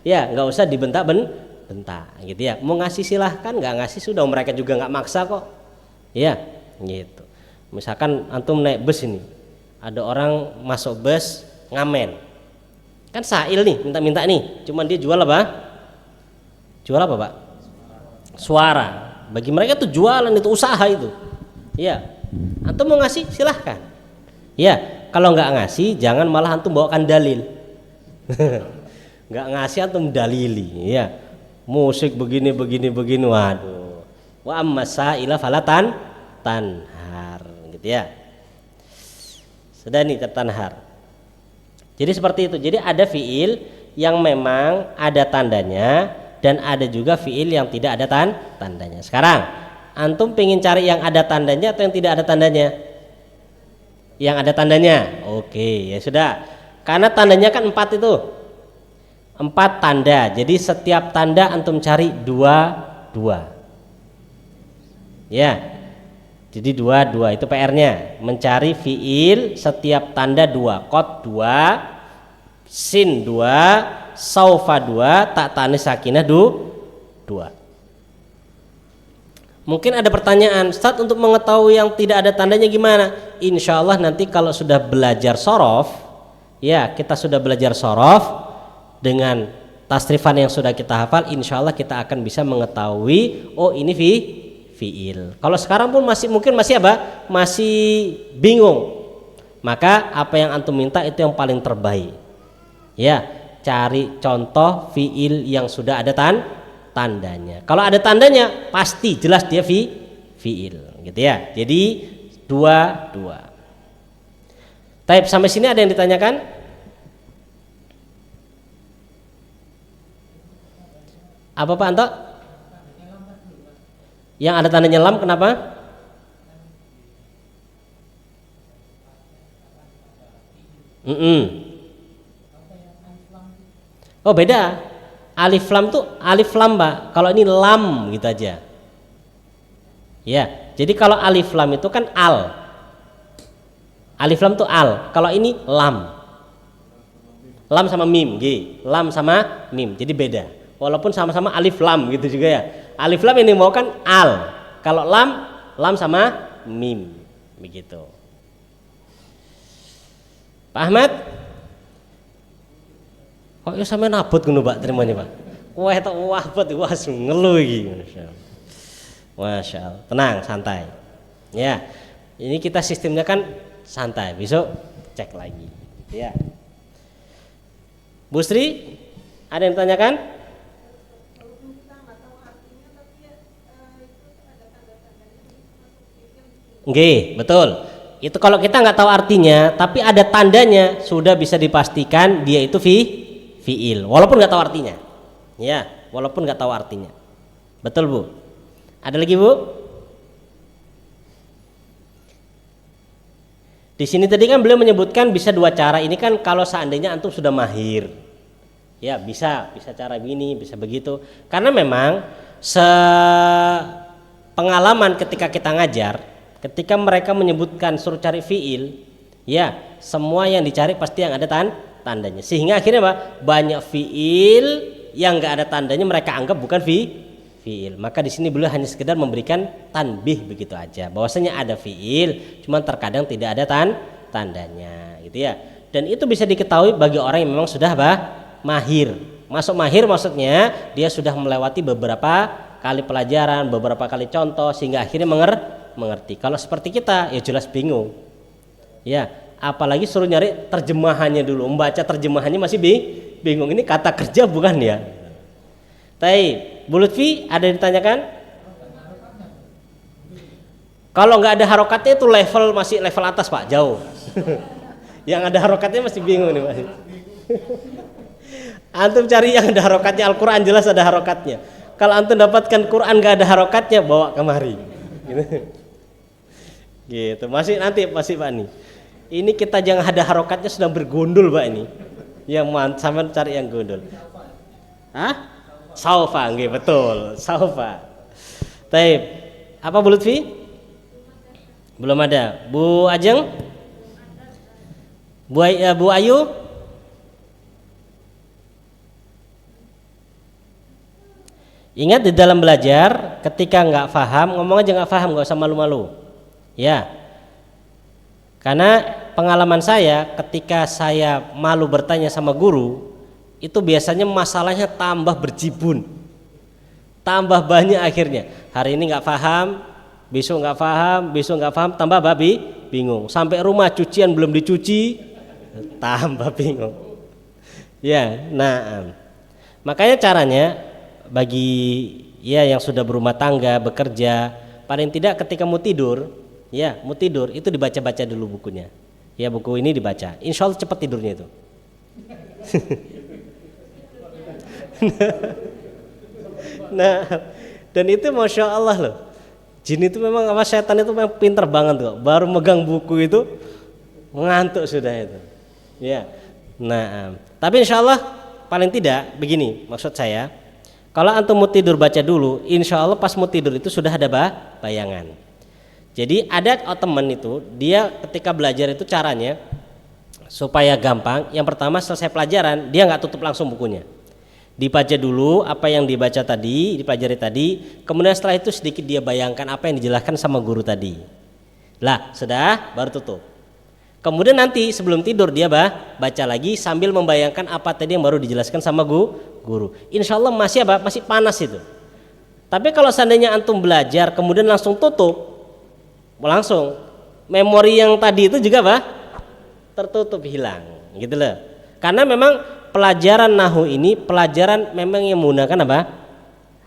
Ya, nggak usah dibentak-bentak gitu ya. Mau ngasih silahkan, nggak ngasih sudah, mereka juga nggak maksa kok. Ya, gitu. Misalkan antum naik bus ini, ada orang masuk bus ngamen, kan sa'il nih, minta-minta nih, cuman dia jual apa? Jual apa Pak? Suara. Bagi mereka itu jualan, itu usaha itu. Ya, antum mau ngasih silahkan. Ya, kalau nggak ngasih jangan malah antum bawakan dalil. Nggak ngasih antum dalili, ya. Musik begini, waduh. Wa amma sa'ila falatan tanhar, gitu ya. Sudah nih tertanhar. Jadi seperti itu. Jadi ada fiil yang memang ada tandanya dan ada juga fiil yang tidak ada tandanya. Sekarang antum pengen cari yang ada tandanya atau yang tidak ada tandanya? Yang ada tandanya. Oke, ya sudah. Karena tandanya kan 4 itu. 4 tanda. Jadi setiap tanda antum cari 2. Ya. Jadi 2 itu PR-nya. Mencari fiil setiap tanda 2. Qad 2, sin 2, saufa 2, tak tanis sakinah 2. Mungkin ada pertanyaan, Ustaz, untuk mengetahui yang tidak ada tandanya gimana? Insya Allah nanti kalau sudah belajar sorof, ya kita sudah belajar sorof dengan tasrifan yang sudah kita hafal, insya Allah kita akan bisa mengetahui, oh ini fiil. Kalau sekarang pun mungkin masih apa? Masih bingung. Maka apa yang antum minta itu yang paling terbaik. Ya, cari contoh fiil yang sudah ada tandanya. Kalau ada tandanya pasti jelas dia fiil, gitu ya. Jadi 2. Taib sampai sini ada yang ditanyakan? Apa Pak Anto? Yang ada tandanya lam kenapa? Oh beda. Alif lam tuh alif lam Pak. Kalau ini lam gitu aja. Ya. Jadi kalau alif lam itu kan al. Alif lam tuh al. Kalau ini lam. Lam sama mim, G. Lam sama mim. Jadi beda. Walaupun sama-sama alif lam gitu juga ya. Alif lam ini mau kan al. Kalau lam sama mim. Begitu. Pak Ahmad? Kok ya sampe nabut ngono Pak terimanya Pak. Wah tak wabot was ngeluh iki. Masya Allah. Tenang, santai. Ya. Ini kita sistemnya kan santai. Besok cek lagi. Ya. Bu Sri, ada yang ditanyakan? Nggih, betul. Itu kalau kita nggak tahu artinya, tapi ada tandanya, sudah bisa dipastikan dia itu fiil, walaupun nggak tahu artinya. Ya, walaupun nggak tahu artinya. Betul Bu. Ada lagi Bu? Di sini tadi kan beliau menyebutkan bisa 2 cara. Ini kan kalau seandainya antum sudah mahir, ya bisa cara begini, bisa begitu. Karena memang pengalaman ketika kita ngajar, ketika mereka menyebutkan suruh cari fiil, ya semua yang dicari pasti yang ada tandanya. Sehingga akhirnya apa? Banyak fiil yang nggak ada tandanya mereka anggap bukan fiil. Maka di sini beliau hanya sekedar memberikan tanbih begitu aja. Bahwasanya ada fiil, cuman terkadang tidak ada tandanya, gitu ya. Dan itu bisa diketahui bagi orang yang memang sudah mahir. Masuk mahir maksudnya dia sudah melewati beberapa kali pelajaran, beberapa kali contoh sehingga akhirnya mengerti. Kalau seperti kita ya jelas bingung. Ya, apalagi suruh nyari terjemahannya dulu, membaca terjemahannya masih bingung. Ini kata kerja bukan ya? Taib. Bu Lutfi ada yang ditanyakan? Kalau nggak ada harokatnya itu masih level atas Pak, jauh. Yang ada harokatnya masih bingung nih Pak. Antum cari yang ada harokatnya, Al-Quran jelas ada harokatnya. Kalau antum dapatkan Quran nggak ada harokatnya, bawa kemari. Gitu. Masih Pak nih. Ini kita jangan ada harokatnya sedang bergondol Pak ini. Yang sama cari yang gondol. Hah? Saufa, nggih betul. Saufa. Taib. Apa Bu Lutfi? Belum ada. Bu Ajeng? Bu Ayu? Ingat di dalam belajar ketika nggak paham, ngomong aja nggak paham, nggak usah malu-malu. Ya. Karena pengalaman saya ketika saya malu bertanya sama guru, itu biasanya masalahnya tambah berjibun, tambah banyak akhirnya. Hari ini nggak paham, besok nggak paham, tambah bingung. Sampai rumah cucian belum dicuci, tambah bingung. Ya, nah, makanya caranya bagi ya yang sudah berumah tangga, bekerja, paling tidak ketika mau tidur, ya mau tidur itu dibaca-baca dulu bukunya. Ya buku ini dibaca, insya Allah cepat tidurnya itu. Nah, dan itu masya Allah loh. Jin itu memang apa setan itu memang pinter banget kok. Baru megang buku itu ngantuk sudah itu. Ya. Nah, tapi insya Allah paling tidak begini maksud saya. Kalau antum mau tidur baca dulu, insya Allah pas mau tidur itu sudah ada bayangan. Jadi ada teman itu dia ketika belajar itu caranya supaya gampang. Yang pertama selesai pelajaran dia nggak tutup langsung bukunya. Dibaca dulu apa yang dibaca tadi, dipelajari tadi, kemudian setelah itu sedikit dia bayangkan apa yang dijelaskan sama guru tadi. Lah, sudah baru tutup. Kemudian nanti sebelum tidur dia baca lagi sambil membayangkan apa tadi yang baru dijelaskan sama guru. Insya Allah masih masih panas itu. Tapi kalau seandainya antum belajar kemudian langsung tutup, langsung memori yang tadi itu juga tertutup hilang, gitu loh. Karena memang pelajaran nahwu ini pelajaran memang yang menggunakan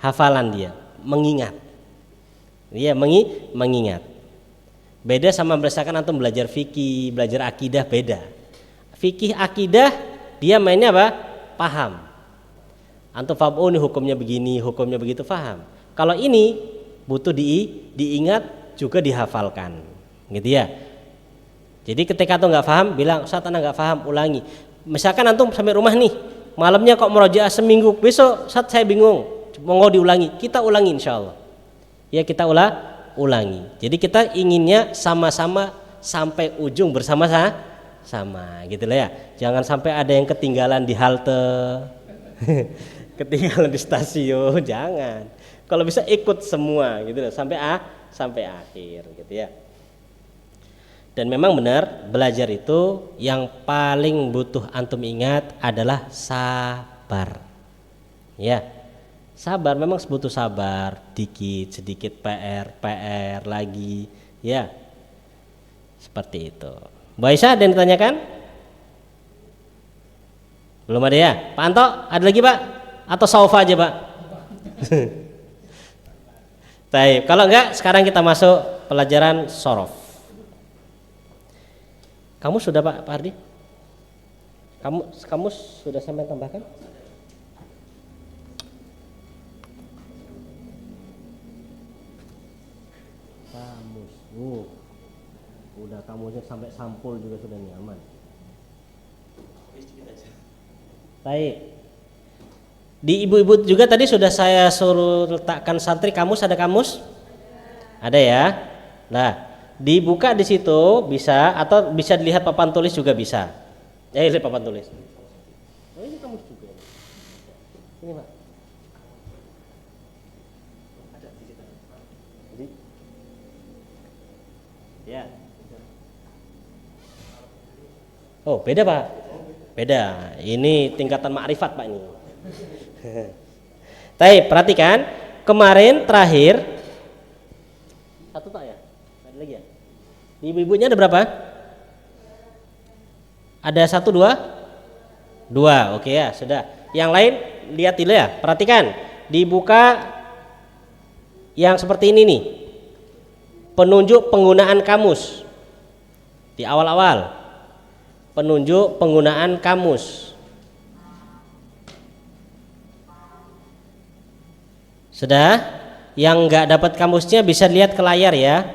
hafalan dia, mengingat. Dia mengingat. Beda sama berdasarkan antum belajar fikih, belajar akidah beda. Fikih akidah dia mainnya paham. Antum paham oh ini hukumnya begini, hukumnya begitu paham. Kalau ini butuh diingat juga dihafalkan. Gitu ya. Jadi ketika antum nggak paham bilang Ustaz ana nggak paham, ulangi. Misalkan antum sampai rumah nih, malamnya kok murojaah seminggu, besok saat saya bingung, mau diulangi, kita ulangi insya Allah. Ya kita ulangi. Jadi kita inginnya sama-sama sampai ujung bersama-sama, gitu lah ya. Jangan sampai ada yang ketinggalan di halte, ketinggalan di stasiun, jangan. Kalau bisa ikut semua, gitu lah, sampai akhir, gitu ya. Dan memang benar belajar itu yang paling butuh antum ingat adalah sabar. Ya, sabar memang butuh sabar, dikit sedikit PR lagi, ya seperti itu. Mbak Aisyah ada yang ditanyakan? Belum ada ya? Pak Anto ada lagi Pak? Atau Saufa aja Pak? Baik, kalau enggak sekarang kita masuk pelajaran sorof. Kamu sudah Pak Ardi? Kamu sudah sampai tambahkan? Kamus. Udah kamusnya sampai sampul juga sudah nyaman. Baik. Di ibu-ibu juga tadi sudah saya suruh letakkan santri kamus, ada kamus? Ada ya. Nah, dibuka di situ bisa atau bisa dilihat papan tulis juga bisa. Lihat papan tulis. Oh ini kamus juga. Ini Pak. Ada di situ. Jadi, ya. Oh beda Pak. Beda. Ini tingkatan makrifat Pak ini. Baik, perhatikan kemarin terakhir satu tak ya? Ada lagi ya? Di ibu-ibunya ada berapa? Ada 1, 2? 2, oke ya sudah. Yang lain lihat dulu ya, perhatikan. Dibuka yang seperti ini nih. Penunjuk penggunaan kamus. Di awal-awal. Penunjuk penggunaan kamus. Sudah? Yang nggak dapat kamusnya bisa lihat ke layar ya.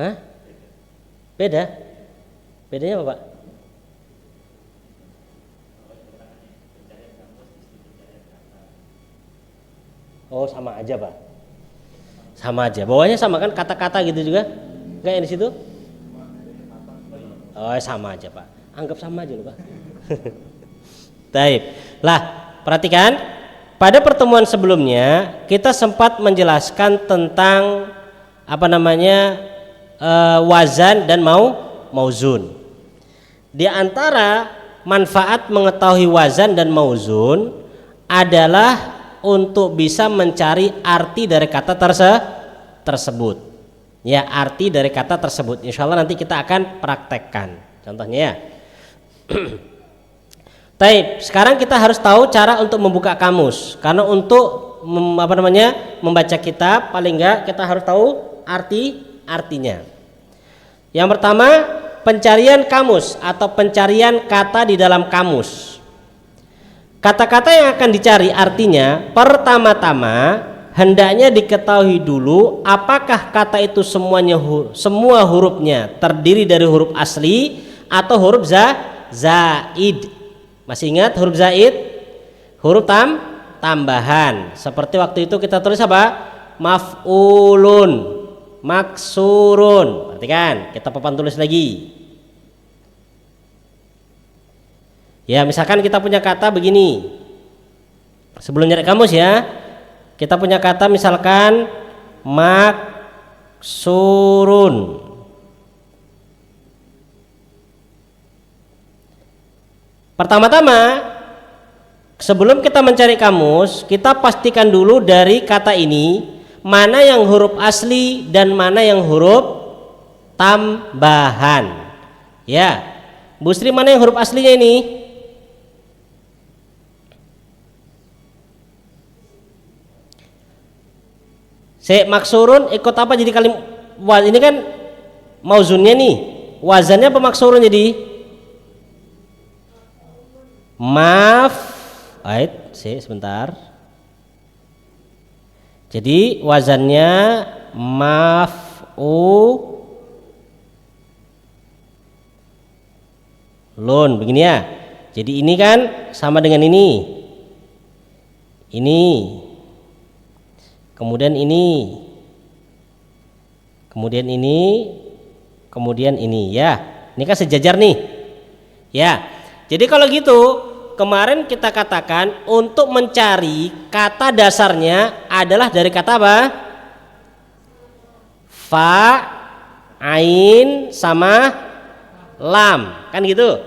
Hah? Beda? Bedanya apa Pak? Oh sama aja Pak. Sama aja. Bawahnya sama kan kata-kata gitu juga? Kayak di situ? Oh sama aja Pak. Anggap sama aja loh Pak. Baik. Lah perhatikan. Pada pertemuan sebelumnya kita sempat menjelaskan tentang wazan dan mauzun. Di antara manfaat mengetahui wazan dan mauzun adalah untuk bisa mencari arti dari kata tersebut. Ya, arti dari kata tersebut. Insya Allah nanti kita akan praktekkan. Contohnya ya. Taib, sekarang kita harus tahu cara untuk membuka kamus. Karena untuk membaca kitab paling enggak kita harus tahu artinya. Yang pertama, pencarian kamus atau pencarian kata di dalam kamus. Kata-kata yang akan dicari artinya pertama-tama hendaknya diketahui dulu apakah kata itu semua hurufnya terdiri dari huruf asli atau huruf zaid. Masih ingat huruf zaid? Huruf tambahan. Seperti waktu itu kita tulis apa? Maf'ulun, maksurun. Perhatikan, kita papan tulis lagi. Ya, misalkan kita punya kata begini. Sebelum nyari kamus ya. Kita punya kata misalkan maksurun. Pertama-tama sebelum kita mencari kamus, kita pastikan dulu dari kata ini mana yang huruf asli dan mana yang huruf tambahan. Ya, Bu Sri, mana yang huruf aslinya ini? Maksurun ikut apa jadi kalimat? Ini kan mauzunnya nih. Wazannya apa maksurun jadi? Sebentar. Jadi wazannya maf'ulun begini ya. Jadi ini kan sama dengan ini. Kemudian ini, kemudian ini ya. Ini kan sejajar nih. Ya. Jadi kalau gitu kemarin kita katakan untuk mencari kata dasarnya adalah dari kata apa? Fa, ain sama lam. Kan gitu.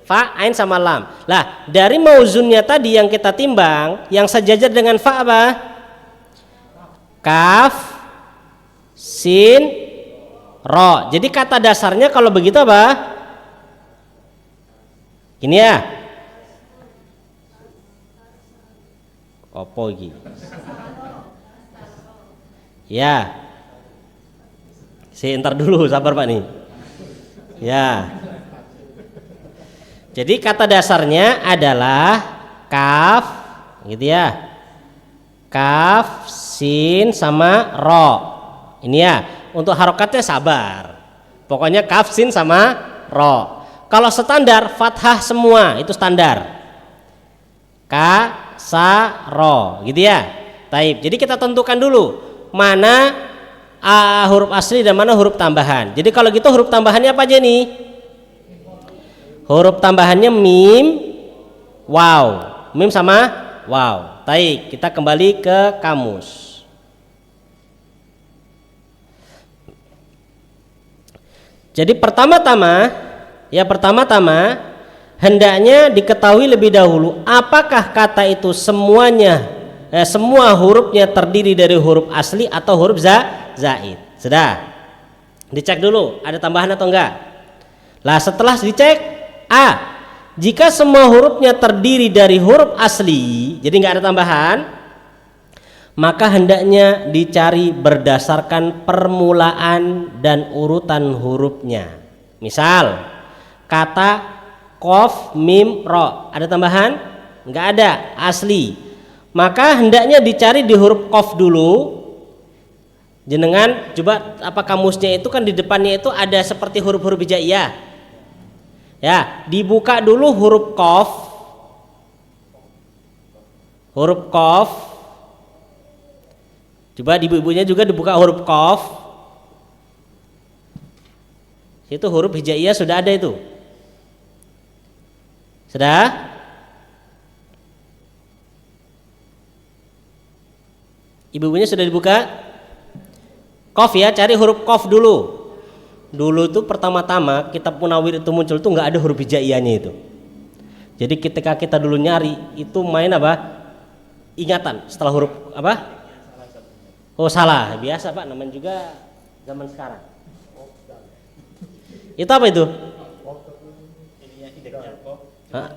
Fa, ain sama lam. Lah, dari mauzunnya tadi yang kita timbang, yang sejajar dengan fa apa? Kaf, sin, ro. Jadi kata dasarnya kalau begitu apa? Ini ya. Opo iki? Ya. Ntar dulu, sabar Pak nih. Ya. Jadi kata dasarnya adalah kaf, gitu ya. Kaf, sin sama ro. Ini ya. Untuk harokatnya sabar. Pokoknya kaf, sin sama ro. Kalau standar fathah semua itu standar. Ka, sa, ro, gitu ya. Taib. Jadi kita tentukan dulu mana huruf asli dan mana huruf tambahan. Jadi kalau gitu huruf tambahannya apa aja nih? Huruf tambahannya mim, waw. Mim sama waw. Taib. Kita kembali ke kamus. Jadi pertama-tama hendaknya diketahui lebih dahulu apakah kata itu semua hurufnya terdiri dari huruf asli atau huruf zaid. Sudah dicek dulu ada tambahan atau enggak. Lah setelah dicek, jika semua hurufnya terdiri dari huruf asli, jadi enggak ada tambahan, maka hendaknya dicari berdasarkan permulaan dan urutan hurufnya. Misal kata qaf, mim, ro, ada tambahan? Enggak ada, asli. Maka hendaknya dicari di huruf qaf dulu. Jenengan coba apa kamusnya itu kan di depannya itu ada seperti huruf-huruf hijaiyah. Ya, dibuka dulu huruf qaf. Huruf qaf. Coba di ibu-ibunya juga dibuka huruf qaf. Itu huruf hijaiyah sudah ada itu. Sudah? Ibu-ibunya sudah dibuka? Qaf ya, cari huruf qaf dulu. Dulu itu pertama-tama kitab Munawwir itu muncul tuh nggak ada huruf hijaiyahnya itu. Jadi ketika kita dulu nyari itu main apa? Ingatan setelah huruf apa? Oh salah, biasa Pak, namanya juga zaman sekarang. Itu apa itu? Ininya indeksnya kok. Hah?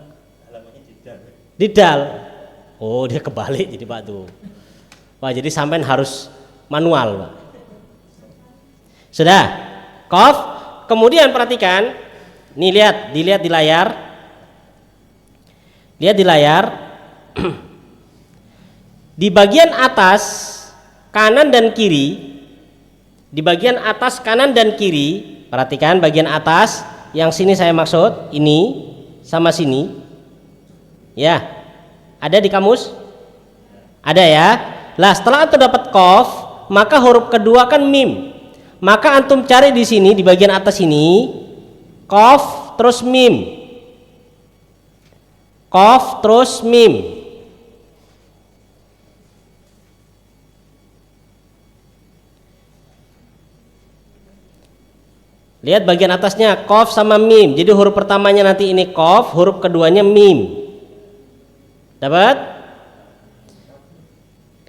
Halamannya jidal. Didal. Oh dia kebalik jadi Pak tuh. Wah jadi sampean harus manual Pak. Sudah? Qaf. Kemudian perhatikan. Nih dilihat di layar. Lihat di layar. Di bagian atas kanan dan kiri, di bagian atas kanan dan kiri, perhatikan bagian atas, yang sini saya maksud, ini sama sini, ya, ada di kamus? Ada ya. Lah setelah antum dapat qaf, maka huruf kedua kan mim, maka antum cari di sini di bagian atas ini, qaf terus mim, qaf terus mim. Lihat bagian atasnya qaf sama mim. Jadi huruf pertamanya nanti ini qaf, huruf keduanya mim. Dapat?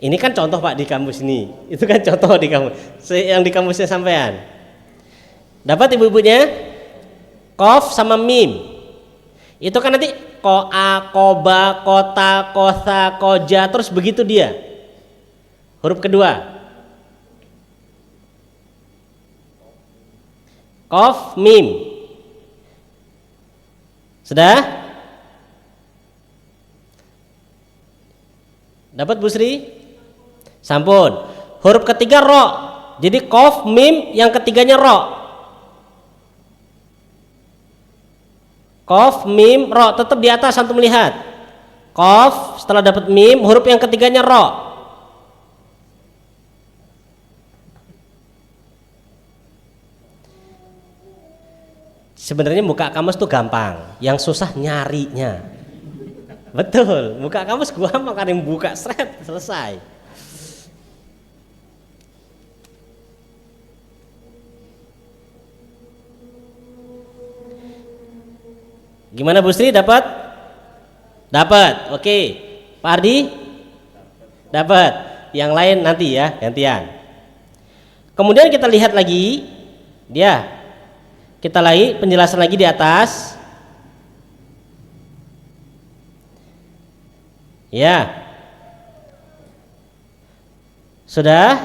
Ini kan contoh Pak di kamus ini. Itu kan contoh di kamus. Yang di kamusnya sampean. Dapat ibu-ibunya? Qaf sama mim. Itu kan nanti koa, koba, kota, kosa, koja, terus begitu dia. Huruf kedua. Qaf mim. Sudah? Dapat Bu Sri? Sampun. Huruf ketiga ro. Jadi qaf mim yang ketiganya ro. Qaf mim ro tetap di atas antum lihat. Qaf setelah dapat mim huruf yang ketiganya ro. Sebenarnya buka kamus tuh gampang, yang susah nyarinya. Betul, buka kamus gua makan yang buka seret selesai. Gimana Bu Sri, dapat? Dapat, oke. Pak Ardi? Dapat. Yang lain nanti ya, gantian. Kemudian kita lihat lagi, kita lagi penjelasan lagi di atas. Ya. Sudah?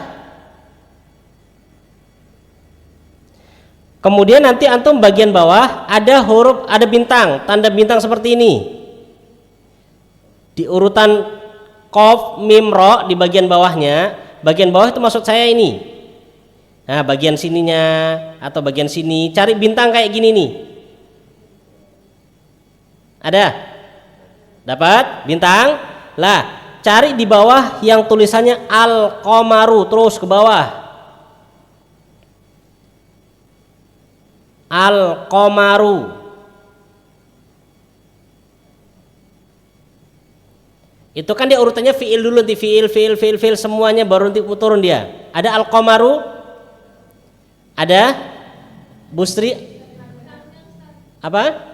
Kemudian nanti antum bagian bawah ada huruf, ada bintang, tanda bintang seperti ini. Di urutan qaf mim ro di bagian bawahnya, bagian bawah itu maksud saya ini. Nah, bagian sininya atau bagian sini, cari bintang kayak gini nih. Ada? Dapat bintang? Lah, cari di bawah yang tulisannya al-qamaru, terus ke bawah. Al-qamaru. Itu kan dia urutannya fiil dulu, nanti fiil semuanya baru nanti turun dia. Ada al-qamaru? Ada? Bu Sri? Apa?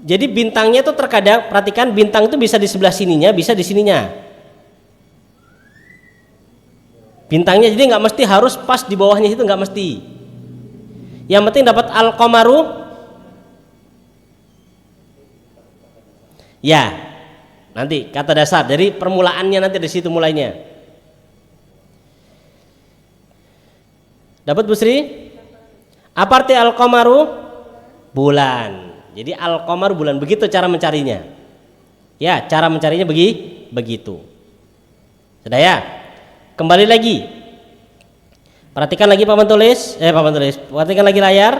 Jadi bintangnya itu terkadang, perhatikan bintang itu bisa di sebelah sininya, bisa di sininya. Bintangnya jadi nggak mesti harus pas di bawahnya, itu nggak mesti. Yang penting dapat al-qamaru. Ya, nanti kata dasar dari permulaannya nanti dari situ mulainya. Dapat Bu Sri? Apa arti al-qamaru? Bulan. Jadi al-qamaru bulan, begitu cara mencarinya. Ya, cara mencarinya begitu. Sudah ya? Kembali lagi. Perhatikan lagi papan tulis. Perhatikan lagi layar.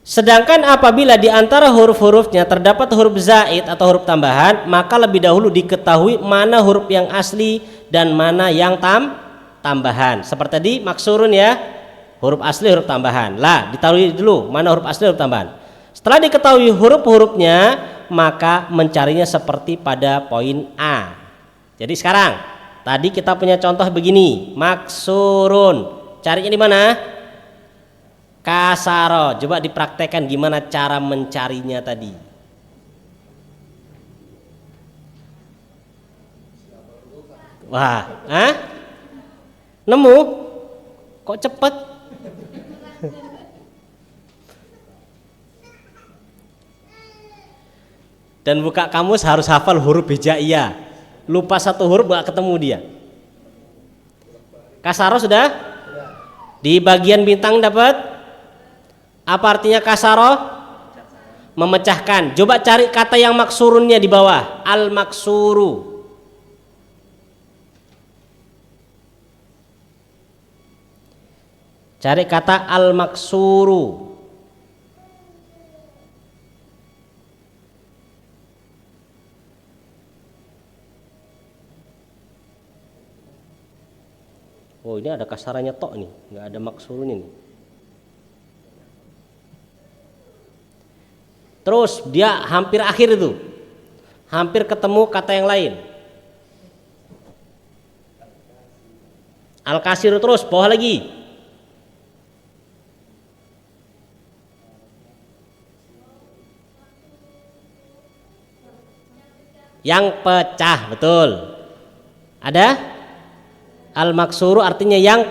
Sedangkan apabila di antara huruf-hurufnya terdapat huruf zaid atau huruf tambahan, maka lebih dahulu diketahui mana huruf yang asli dan mana yang tambahan. Seperti tadi maksurun ya, huruf asli huruf tambahan. Lah, ditaruh dulu mana huruf asli huruf tambahan. Setelah diketahui huruf-hurufnya, maka mencarinya seperti pada poin A. Jadi sekarang, tadi kita punya contoh begini, maksurun. Carinya di mana? Kasaro. Coba dipraktekkan gimana cara mencarinya tadi. Wah, nemu? Kok cepet? Dan buka kamus harus hafal huruf hijaiyah. Lupa satu huruf gak ketemu dia. Kasaro sudah? Di bagian bintang dapat? Apa artinya kasaro? Memecahkan. Coba cari kata yang maksurunnya di bawah. Al-maksuru. Cari kata al-maksuru. Oh, ini ada kasarannya tok nih, nggak ada maksurunnya nih. Terus dia hampir akhir itu, hampir ketemu kata yang lain. Al-kasiru terus, bawah lagi. Yang pecah, betul. Ada? Al-maksuru artinya yang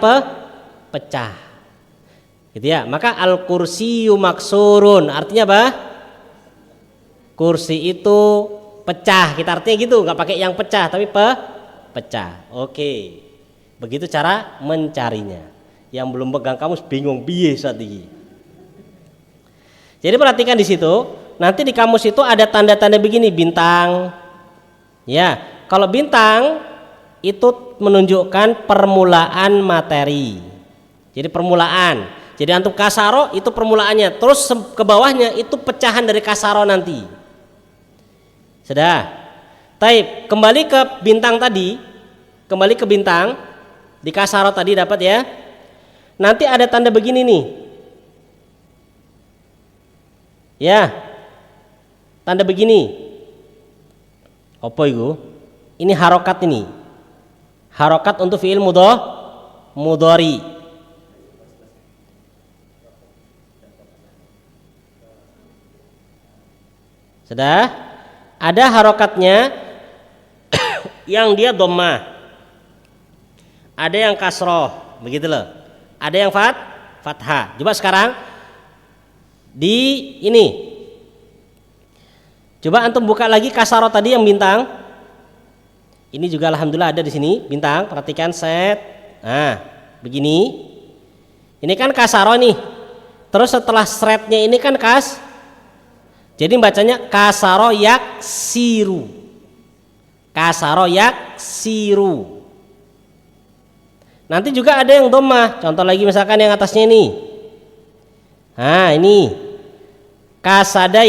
pecah. Gitu ya. Maka al-kursiyu maksurun artinya apa? Kursi itu pecah. Kita artinya gitu, nggak pakai yang pecah tapi pecah. Oke. Begitu cara mencarinya. Yang belum pegang kamus bingung piye saat ini. Jadi perhatikan di situ, nanti di kamus itu ada tanda-tanda begini, bintang. Ya, kalau bintang itu menunjukkan permulaan materi. Jadi permulaan. Jadi antum kasaro itu permulaannya. Terus ke bawahnya itu pecahan dari kasaro nanti. Sudah. Taib, kembali ke bintang tadi. Kembali ke bintang. Di kasaro tadi dapat ya. Nanti ada tanda begini nih. Ya. Tanda begini. Apa itu? Ini harokat ini. Harokat untuk fi'il mudhari. Sudah? Ada harokatnya yang dia dhammah. Ada yang kasroh, begitu loh. Ada yang fathah. Coba sekarang di ini. Coba antum buka lagi kasroh tadi yang bintang. Ini juga alhamdulillah ada di sini bintang. Perhatikan set. Nah, begini. Ini kan kasaro nih. Terus setelah sretnya ini kan kas. Jadi bacanya kasaro yaksiru. Kasaro yaksiru. Nanti juga ada yang dhammah. Contoh lagi misalkan yang atasnya ini. Nah, ini. Kasada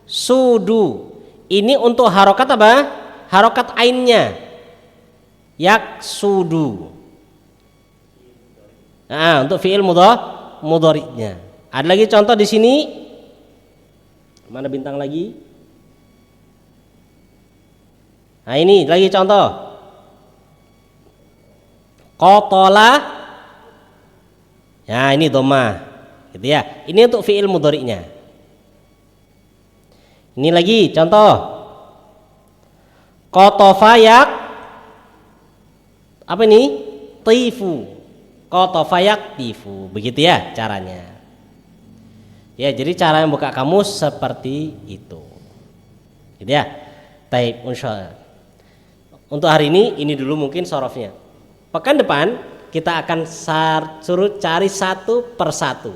yaksudu. Ini untuk harokat apa? Harokat ainnya yaksudu. Nah, untuk fiil mudhari'nya. Ada lagi contoh di sini. Mana bintang lagi? Nah, ini lagi contoh. Qatala. Ya, ini dhammah. Gitu ya. Ini untuk fiil mudhari'nya. Ini lagi contoh. Kotofayak apa ini? Tifu. Kotofayak tifu. Begitu ya caranya. Ya, jadi cara membuka kamus seperti itu. Gitu ya. Taib, insyaallah. Untuk hari ini dulu mungkin sorofnya. Pekan depan kita akan suruh cari satu persatu.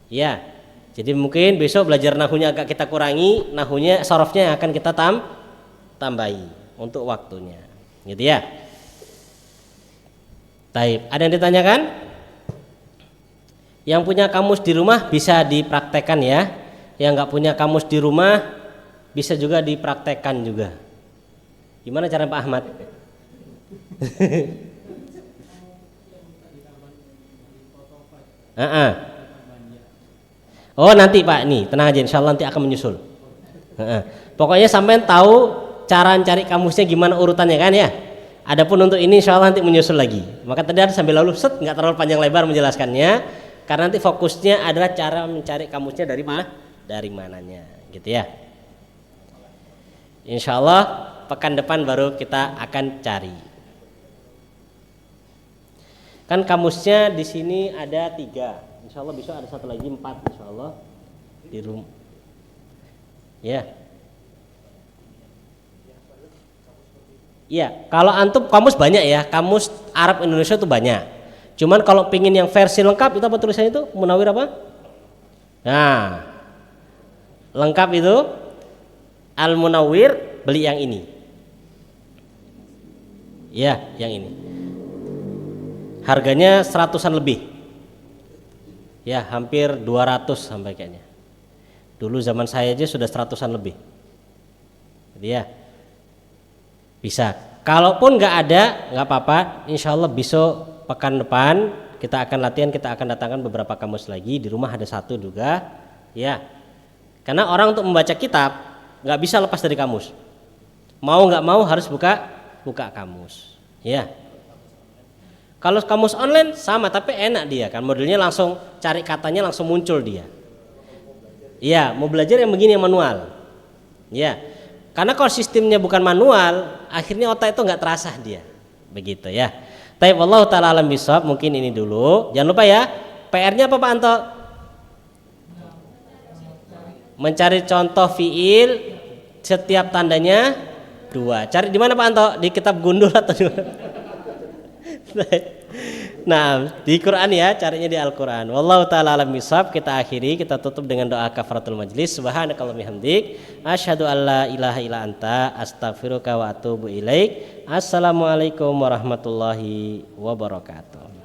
Ya. Jadi mungkin besok belajar nahunya agak kita kurangi, nahunya sorofnya akan kita tambahi untuk waktunya, gitu ya. Taib, ada yang ditanyakan? Yang punya kamus di rumah bisa dipraktekkan ya. Yang nggak punya kamus di rumah bisa juga dipraktekkan juga. Gimana cara Pak Ahmad? Oh nanti Pak, nih tenang aja, insya Allah nanti akan menyusul. Pokoknya sampai tahu cara cari kamusnya gimana urutannya kan ya. Adapun untuk ini insya Allah nanti menyusul lagi. Maka tadi ada sambil lalu nggak terlalu panjang lebar menjelaskannya, karena nanti fokusnya adalah cara mencari kamusnya dari mananya, gitu ya. Insya Allah pekan depan baru kita akan cari. Kan kamusnya di sini ada 3. Insya Allah besok ada satu lagi 4 insya Allah di rumah. Ya. Iya, kalau antum kamus banyak ya, kamus Arab Indonesia itu banyak. Cuman kalau pingin yang versi lengkap itu apa tulisannya itu? Munawir apa? Nah, lengkap itu Al-Munawwir, beli yang ini. Ya, yang ini. Harganya 100-an lebih. Ya, hampir 200 sampai kayaknya. Dulu zaman saya aja sudah 100-an lebih. Jadi ya, bisa. Kalaupun nggak ada, nggak apa-apa. Insya Allah besok pekan depan kita akan latihan, kita akan datangkan beberapa kamus lagi. Di rumah ada 1 juga. Ya, karena orang untuk membaca kitab nggak bisa lepas dari kamus. Mau nggak mau harus buka kamus. Ya. Kalau kamus online sama, tapi enak dia kan, modelnya langsung cari katanya langsung muncul dia. Iya, mau belajar yang begini yang manual. Ya. Karena kalau sistemnya bukan manual, akhirnya otak itu nggak terasa dia. Begitu ya. Taib wallahu taala alam bisawab, mungkin ini dulu. Jangan lupa ya, PR-nya apa Pak Anto? Mencari contoh fiil setiap tandanya 2. Cari di mana Pak Anto? Di kitab gundul atau di mana? Nah, di Quran ya, carinya di Al-Quran. Wallahu ta'ala alam bisawab. Kita akhiri, kita tutup dengan doa kafaratul majlis. Subhanakallahumma bihamdik, asyhadu an la ilaha illa anta, astaghfiruka wa atubu ilaik. Assalamualaikum warahmatullahi wabarakatuh.